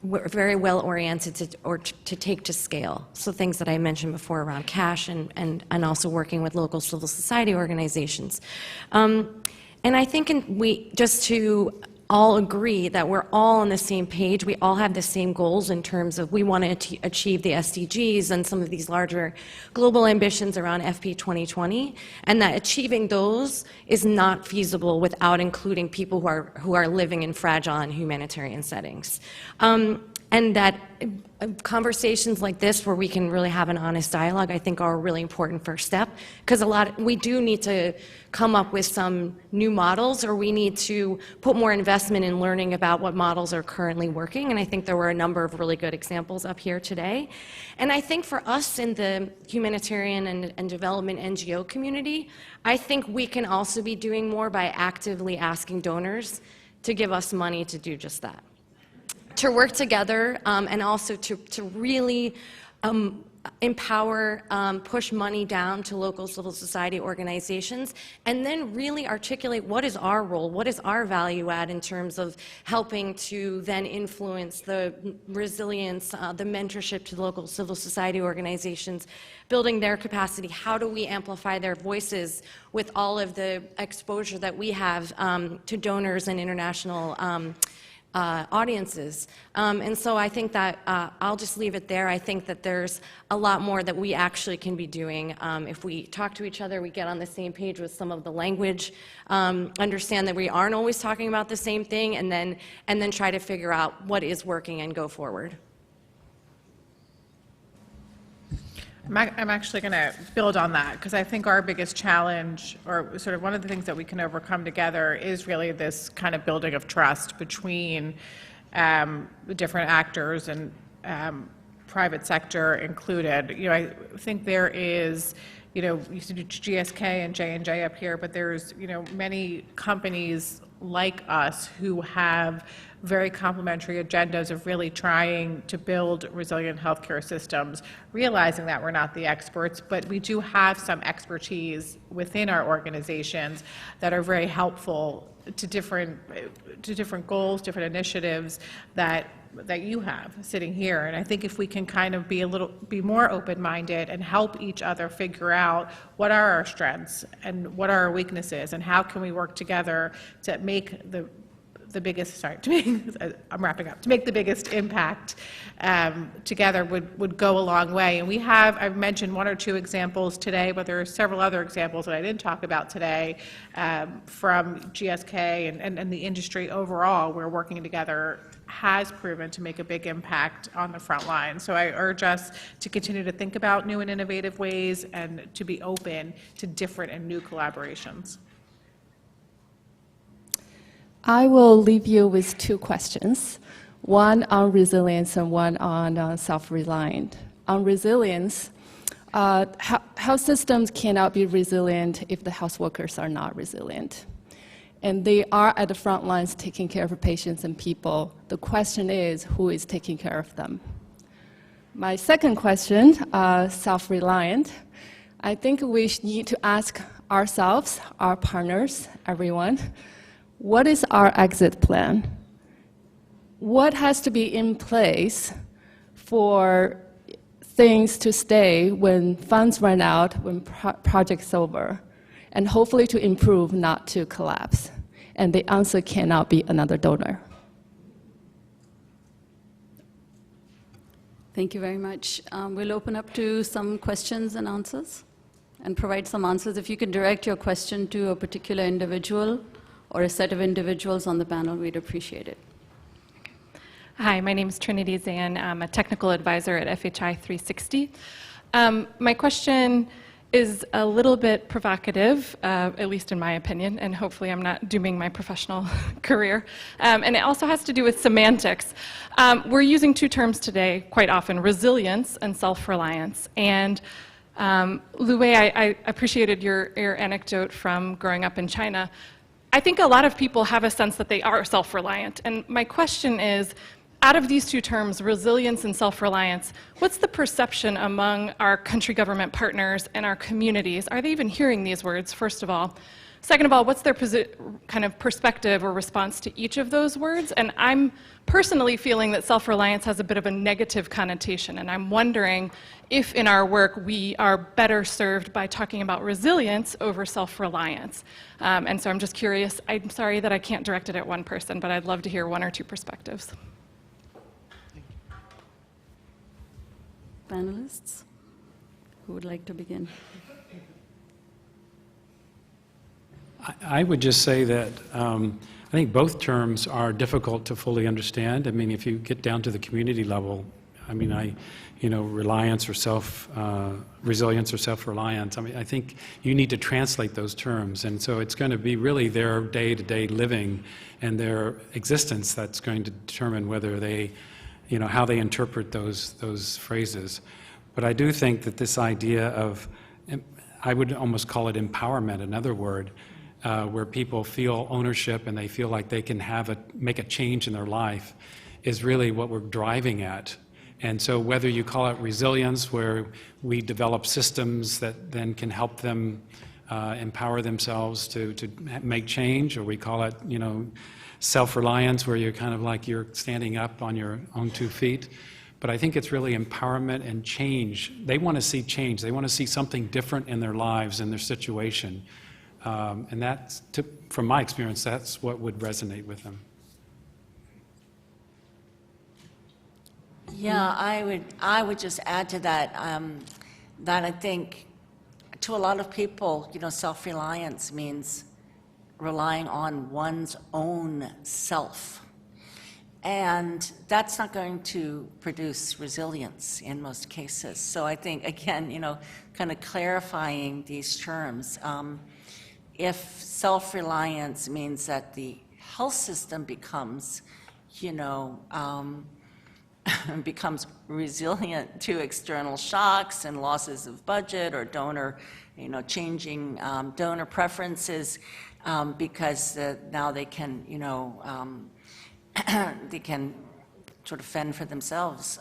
very well oriented to take to scale. So things that I mentioned before around cash and also working with local civil society organizations. And I think just to all agree that we're all on the same page, we all have the same goals in terms of we want to achieve the SDGs and some of these larger global ambitions around FP 2020, and that achieving those is not feasible without including people who are living in fragile and humanitarian settings. And that conversations like this, where we can really have an honest dialogue, I think are a really important first step, because we do need to come up with some new models, or we need to put more investment in learning about what models are currently working. And I think there were a number of really good examples up here today. And I think for us in the humanitarian and development NGO community, I think we can also be doing more by actively asking donors to give us money to do just that. To work together and also to really empower, push money down to local civil society organizations, and then really articulate what is our role, what is our value add in terms of helping to then influence the resilience, the mentorship to local civil society organizations, building their capacity. How do we amplify their voices with all of the exposure that we have to donors and international audiences. And so I think that I'll just leave it there. I think that there's a lot more that we actually can be doing if we talk to each other, we get on the same page with some of the language, understand that we aren't always talking about the same thing, and then try to figure out what is working and go forward. I'm actually going to build on that, because I think our biggest challenge, or sort of one of the things that we can overcome together, is really this kind of building of trust between the different actors, and private sector included. I think there is, you see GSK and J&J up here, but there's, many companies like us who have very complementary agendas of really trying to build resilient healthcare systems, realizing that we're not the experts, but we do have some expertise within our organizations that are very helpful to different goals, different initiatives that you have sitting here. And I think if we can kind of be more open-minded and help each other figure out what are our strengths and what are our weaknesses, and how can we work together to make the biggest, I'm wrapping up, to make the biggest impact together would go a long way. And I've mentioned one or two examples today, but there are several other examples that I didn't talk about today from GSK and the industry overall, where working together has proven to make a big impact on the front line. So I urge us to continue to think about new and innovative ways, and to be open to different and new collaborations. I will leave you with two questions, one on resilience and one on self-reliant. On resilience, health systems cannot be resilient if the health workers are not resilient. And they are at the front lines taking care of patients and people. The question is, who is taking care of them? My second question, self-reliant. I think we need to ask ourselves, our partners, everyone, what is our exit plan? What has to be in place for things to stay when funds run out, when project's over, and hopefully to improve, not to collapse? And the answer cannot be another donor. Thank you very much. We'll open up to some questions and answers, and provide some answers. If you can direct your question to a particular individual or a set of individuals on the panel, we'd appreciate it. Hi, my name is Trinity Zan. I'm a technical advisor at FHI 360. My question is a little bit provocative, at least in my opinion, and hopefully I'm not dooming my professional career. And it also has to do with semantics. We're using two terms today quite often, resilience and self-reliance. And Lu Wei, I appreciated your anecdote from growing up in China. I think a lot of people have a sense that they are self-reliant. And my question is, out of these two terms, resilience and self-reliance, what's the perception among our country government partners and our communities? Are they even hearing these words, first of all? Second of all, what's their kind of perspective or response to each of those words? And I'm personally feeling that self-reliance has a bit of a negative connotation, and I'm wondering if in our work we are better served by talking about resilience over self-reliance. And so I'm just curious, I'm sorry that I can't direct it at one person, but I'd love to hear one or two perspectives. Panelists, who would like to begin? I would just say that I think both terms are difficult to fully understand. I mean, if you get down to the community level, I mean, reliance or resilience or self-reliance, I mean, I think you need to translate those terms. And so it's going to be really their day-to-day living and their existence that's going to determine whether they, how they interpret those phrases. But I do think that this idea of, I would almost call it empowerment, another word, where people feel ownership and they feel like they can make a change in their life, is really what we're driving at. And so whether you call it resilience, where we develop systems that then can help them empower themselves to make change, or we call it, self-reliance, where you're kind of like you're standing up on your own 2 feet. But I think it's really empowerment and change. They want to see change. They want to see something different in their lives and their situation. And that's, from my experience, that's what would resonate with them. Yeah, I would just add to that, that I think to a lot of people, self-reliance means relying on one's own self. And that's not going to produce resilience in most cases. So I think, again, kind of clarifying these terms. If self-reliance means that the health system becomes, becomes resilient to external shocks and losses of budget or donor, changing donor preferences, because now they can, they can sort of fend for themselves,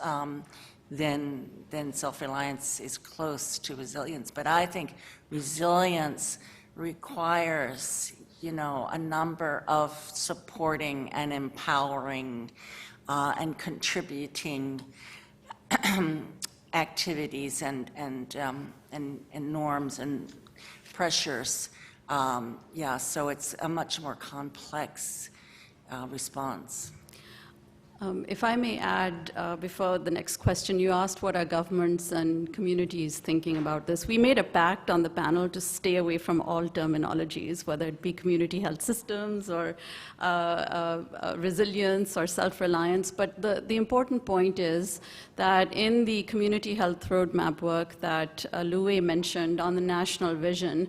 then self-reliance is close to resilience. But I think resilience requires, a number of supporting and empowering and contributing activities and norms and pressures. So it's a much more complex response. If I may add, before the next question, you asked what are governments and communities thinking about this. We made a pact on the panel to stay away from all terminologies, whether it be community health systems or resilience or self-reliance. But the important point is that in the community health roadmap work that Lu mentioned on the national vision,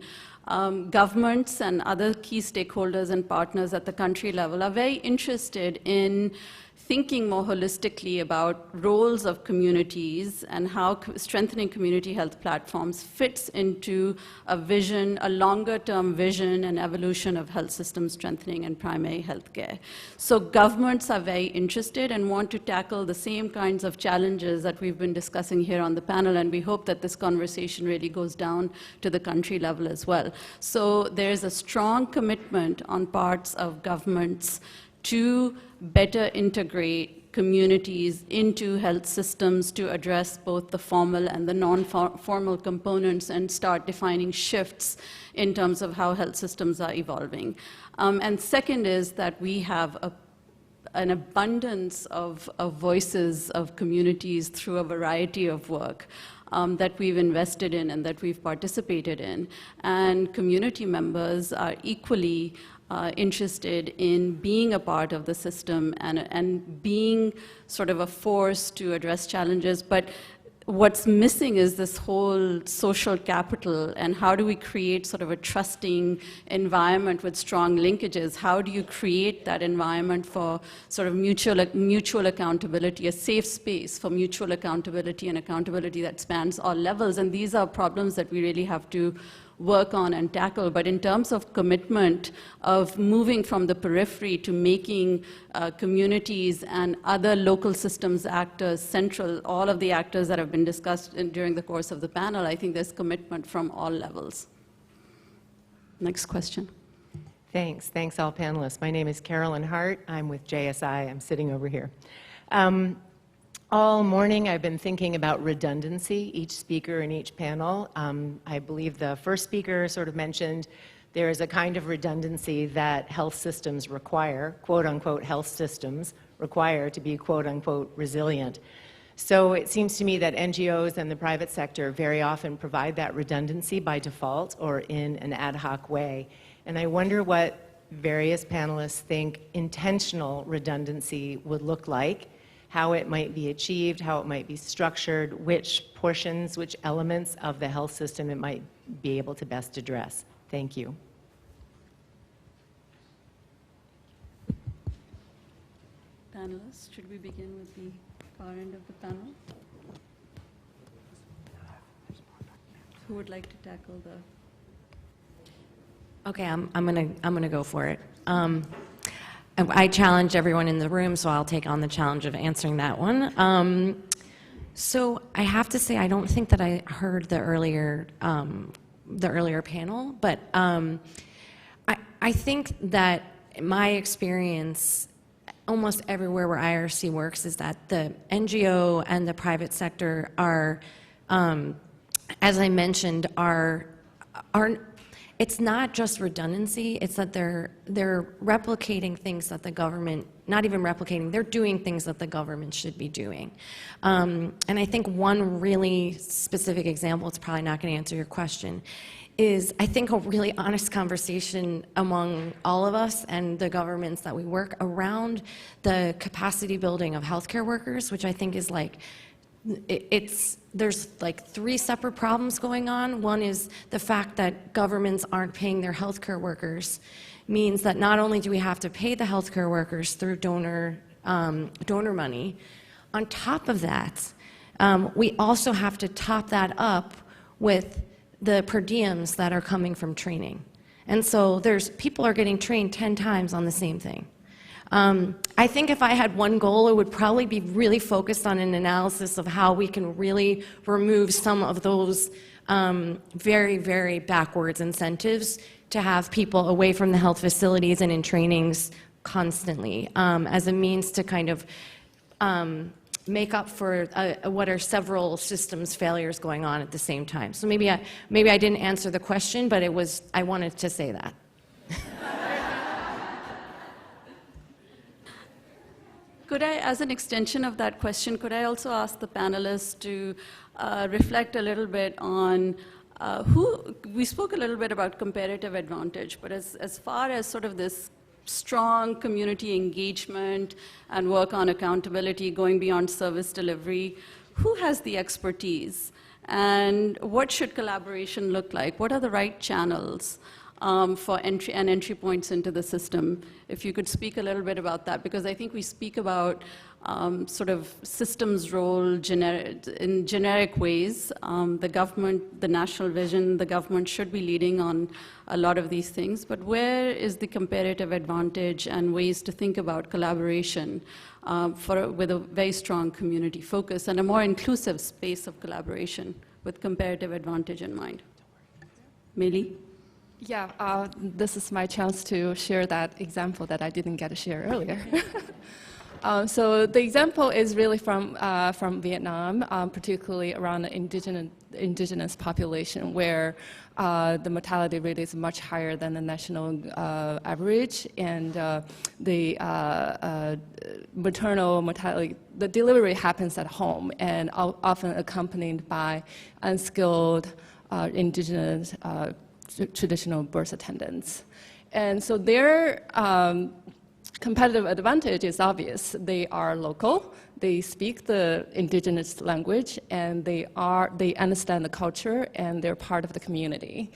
governments and other key stakeholders and partners at the country level are very interested in thinking more holistically about roles of communities and how strengthening community health platforms fits into a vision, a longer-term vision and evolution of health system strengthening and primary health care. So governments are very interested and want to tackle the same kinds of challenges that we've been discussing here on the panel, and we hope that this conversation really goes down to the country level as well. So there's a strong commitment on parts of governments to better integrate communities into health systems to address both the formal and the non-formal components and start defining shifts in terms of how health systems are evolving. And second is that we have an abundance of voices of communities through a variety of work that we've invested in and that we've participated in. And community members are equally interested in being a part of the system and being sort of a force to address challenges. But what's missing is this whole social capital, and how do we create sort of a trusting environment with strong linkages? How do you create that environment for sort of mutual accountability, a safe space for mutual accountability and accountability that spans all levels? And these are problems that we really have to work on and tackle. But in terms of commitment of moving from the periphery to making communities and other local systems actors central, all of the actors that have been discussed during the course of the panel, I think there's commitment from all levels. Next question. Thanks all panelists. My name is Carolyn Hart. I'm with JSI. I'm sitting over here. All morning I've been thinking about redundancy, each speaker in each panel. I believe the first speaker sort of mentioned there is a kind of redundancy that health systems require, quote unquote health systems require to be quote unquote resilient. So it seems to me that NGOs and the private sector very often provide that redundancy by default or in an ad hoc way. And I wonder what various panelists think intentional redundancy would look like, how it might be achieved, how it might be structured, which portions, which elements of the health system it might be able to best address. Thank you. Panelists, should we begin with the far end of the panel? Who would like to tackle the... Okay, I'm gonna go for it. I challenged everyone in the room, so I'll take on the challenge of answering that one. So I have to say, I don't think that I heard the earlier panel, but I think that my experience almost everywhere where IRC works is that the NGO and the private sector are, as I mentioned, are it's not just redundancy, it's that they're replicating things that the government, not even replicating, they're doing things that the government should be doing. And I think one really specific example, it's probably not going to answer your question, is, I think, a really honest conversation among all of us and the governments that we work around the capacity building of healthcare workers, which I think is like, there's like 3 separate problems going on. One is the fact that governments aren't paying their healthcare workers means that not only do we have to pay the healthcare workers through donor money, on top of that, we also have to top that up with the per diems that are coming from training. And so people are getting trained 10 times on the same thing. I think if I had one goal, it would probably be really focused on an analysis of how we can really remove some of those very, very backwards incentives to have people away from the health facilities and in trainings constantly as a means to kind of make up for what are several systems failures going on at the same time. So maybe I didn't answer the question, but I wanted to say that. Could I, as an extension of that question, could I also ask the panelists to reflect a little bit on we spoke a little bit about comparative advantage, but as far as sort of this strong community engagement and work on accountability going beyond service delivery, who has the expertise? And what should collaboration look like? What are the right channels for entry points into the system? If you could speak a little bit about that, because I think we speak about sort of systems role in generic ways. The government, the national vision, the government should be leading on a lot of these things, but where is the comparative advantage and ways to think about collaboration with a very strong community focus and a more inclusive space of collaboration with comparative advantage in mind? Meili? Yeah, this is my chance to share that example that I didn't get to share earlier. So the example is really from Vietnam, particularly around the indigenous population, where the mortality rate is much higher than the national average, and the maternal mortality, the delivery happens at home, and often accompanied by unskilled indigenous traditional birth attendants. And so their competitive advantage is obvious. They are local, they speak the indigenous language, and they understand the culture, and they're part of the community.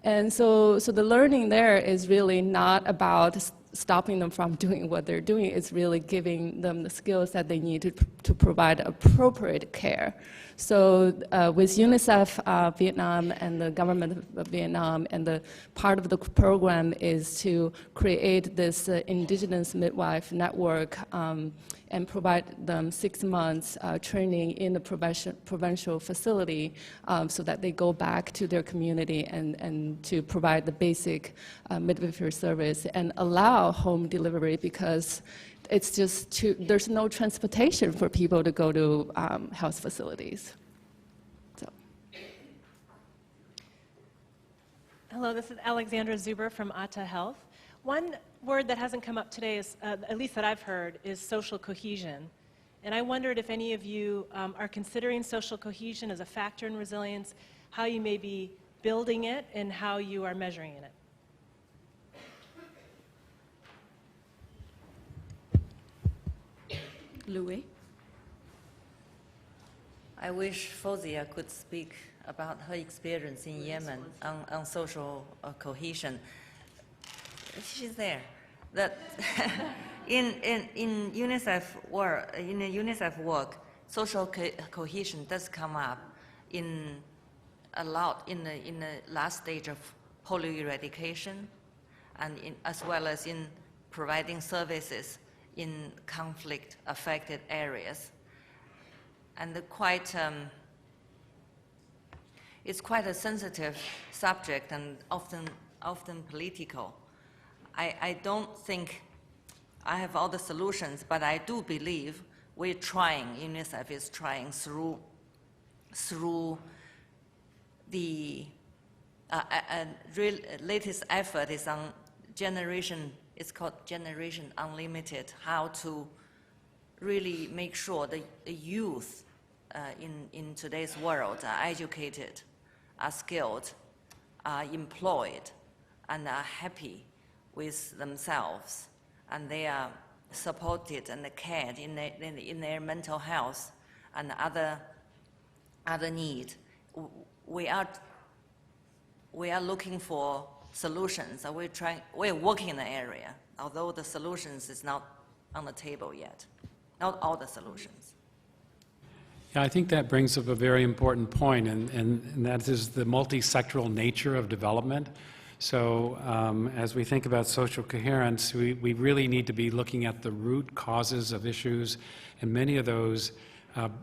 And so the learning there is really not about stopping them from doing what they're doing. It's really giving them the skills that they need to provide appropriate care. So with UNICEF Vietnam and the government of Vietnam, and the part of the program is to create this indigenous midwife network and provide them 6 months training in the provincial facility so that they go back to their community and to provide the basic midwifery service and allow home delivery, because it's just there's no transportation for people to go to health facilities. So. Hello, this is Alexandra Zuber from Atta Health. One word that hasn't come up today, is, at least that I've heard, is social cohesion. And I wondered if any of you are considering social cohesion as a factor in resilience, how you may be building it, and how you are measuring it. Louis? I wish Fozia could speak about her experience in Yemen on social cohesion. She's there. That in UNICEF work, social cohesion does come up a lot in the last stage of polio eradication, and as well as in providing services in conflict-affected areas. And it's quite a sensitive subject and often political. I don't think I have all the solutions, but I do believe we're trying, UNICEF is trying through the latest effort is on it's called Generation Unlimited, how to really make sure the youth in today's world are educated, are skilled, are employed and are happy with themselves, and they are supported and cared in their mental health and other need. We are looking for solutions. We're working in the area, although the solutions is not on the table yet. Not all the solutions. Yeah, I think that brings up a very important point, and that is the multi-sectoral nature of development. So as we think about social coherence, we really need to be looking at the root causes of issues, and many of those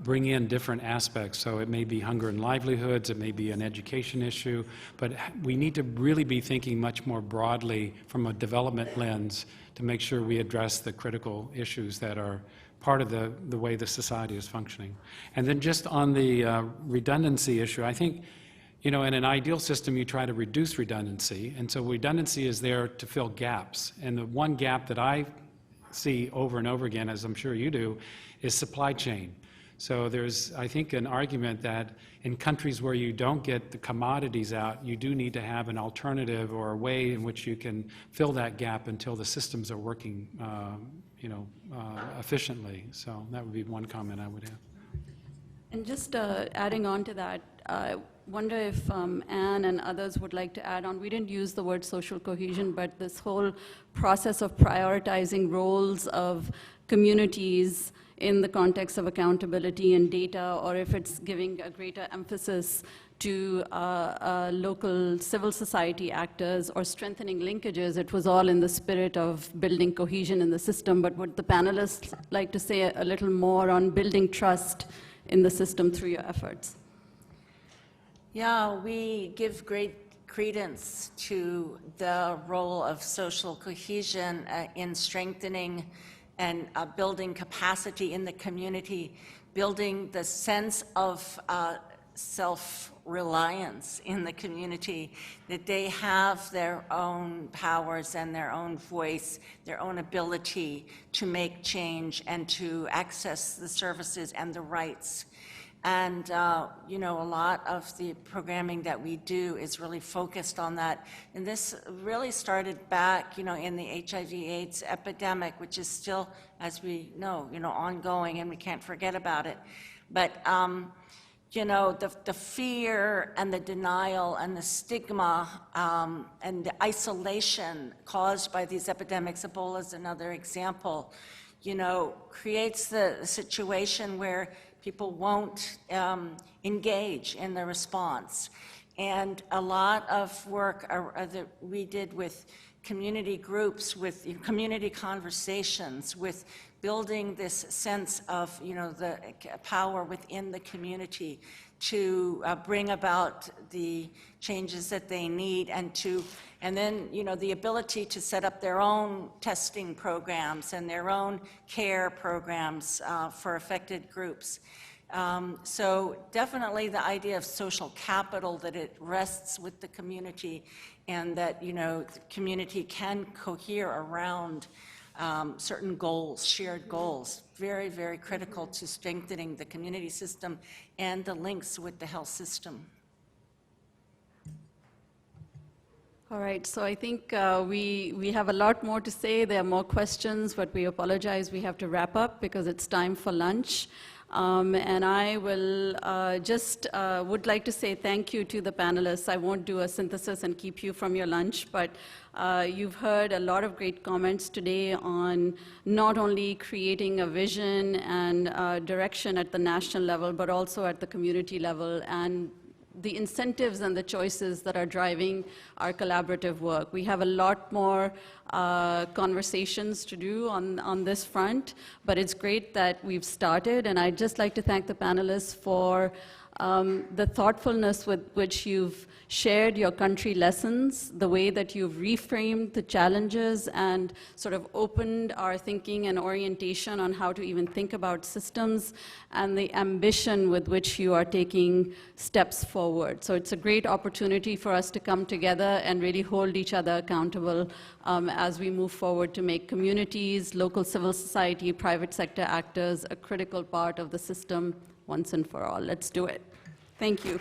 bring in different aspects. So it may be hunger and livelihoods, it may be an education issue, but we need to really be thinking much more broadly from a development lens to make sure we address the critical issues that are part of the way the society is functioning. And then just on the redundancy issue, I think, in an ideal system, you try to reduce redundancy, and so redundancy is there to fill gaps. And the one gap that I see over and over again, as I'm sure you do, is supply chain. So there's, I think, an argument that in countries where you don't get the commodities out, you do need to have an alternative or a way in which you can fill that gap until the systems are working, efficiently. So that would be one comment I would have. And just adding on to that, I wonder if Anne and others would like to add on. We didn't use the word social cohesion, but this whole process of prioritizing roles of communities in the context of accountability and data, or if it's giving a greater emphasis to local civil society actors or strengthening linkages, it was all in the spirit of building cohesion in the system. But would the panelists like to say a little more on building trust in the system through your efforts? Yeah, we give great credence to the role of social cohesion in strengthening and building capacity in the community, building the sense of self-reliance in the community, that they have their own powers and their own voice, their own ability to make change and to access the services and the rights. And, a lot of the programming that we do is really focused on that. And this really started back, in the HIV/AIDS epidemic, which is still, as we know, ongoing, and we can't forget about it. But, the fear and the denial and the stigma and the isolation caused by these epidemics, Ebola is another example, creates the situation where people won't engage in the response. And a lot of work that we did with community groups, with community conversations, with building this sense of, the power within the community to bring about the changes that they need, and then, the ability to set up their own testing programs and their own care programs for affected groups. So definitely the idea of social capital, that it rests with the community, and that, the community can cohere around certain goals, shared goals, very, very critical to strengthening the community system and the links with the health system. All right, so I think we have a lot more to say. There are more questions, but we apologize. We have to wrap up because it's time for lunch. And I will would like to say thank you to the panelists. I won't do a synthesis and keep you from your lunch, but you've heard a lot of great comments today on not only creating a vision and direction at the national level, but also at the community level, and the incentives and the choices that are driving our collaborative work. We have a lot more conversations to do on this front, but it's great that we've started, and I'd just like to thank the panelists for the thoughtfulness with which you've shared your country lessons, the way that you've reframed the challenges and sort of opened our thinking and orientation on how to even think about systems, and the ambition with which you are taking steps forward. So it's a great opportunity for us to come together and really hold each other accountable as we move forward to make communities, local civil society, private sector actors a critical part of the system once and for all. Let's do it. Thank you.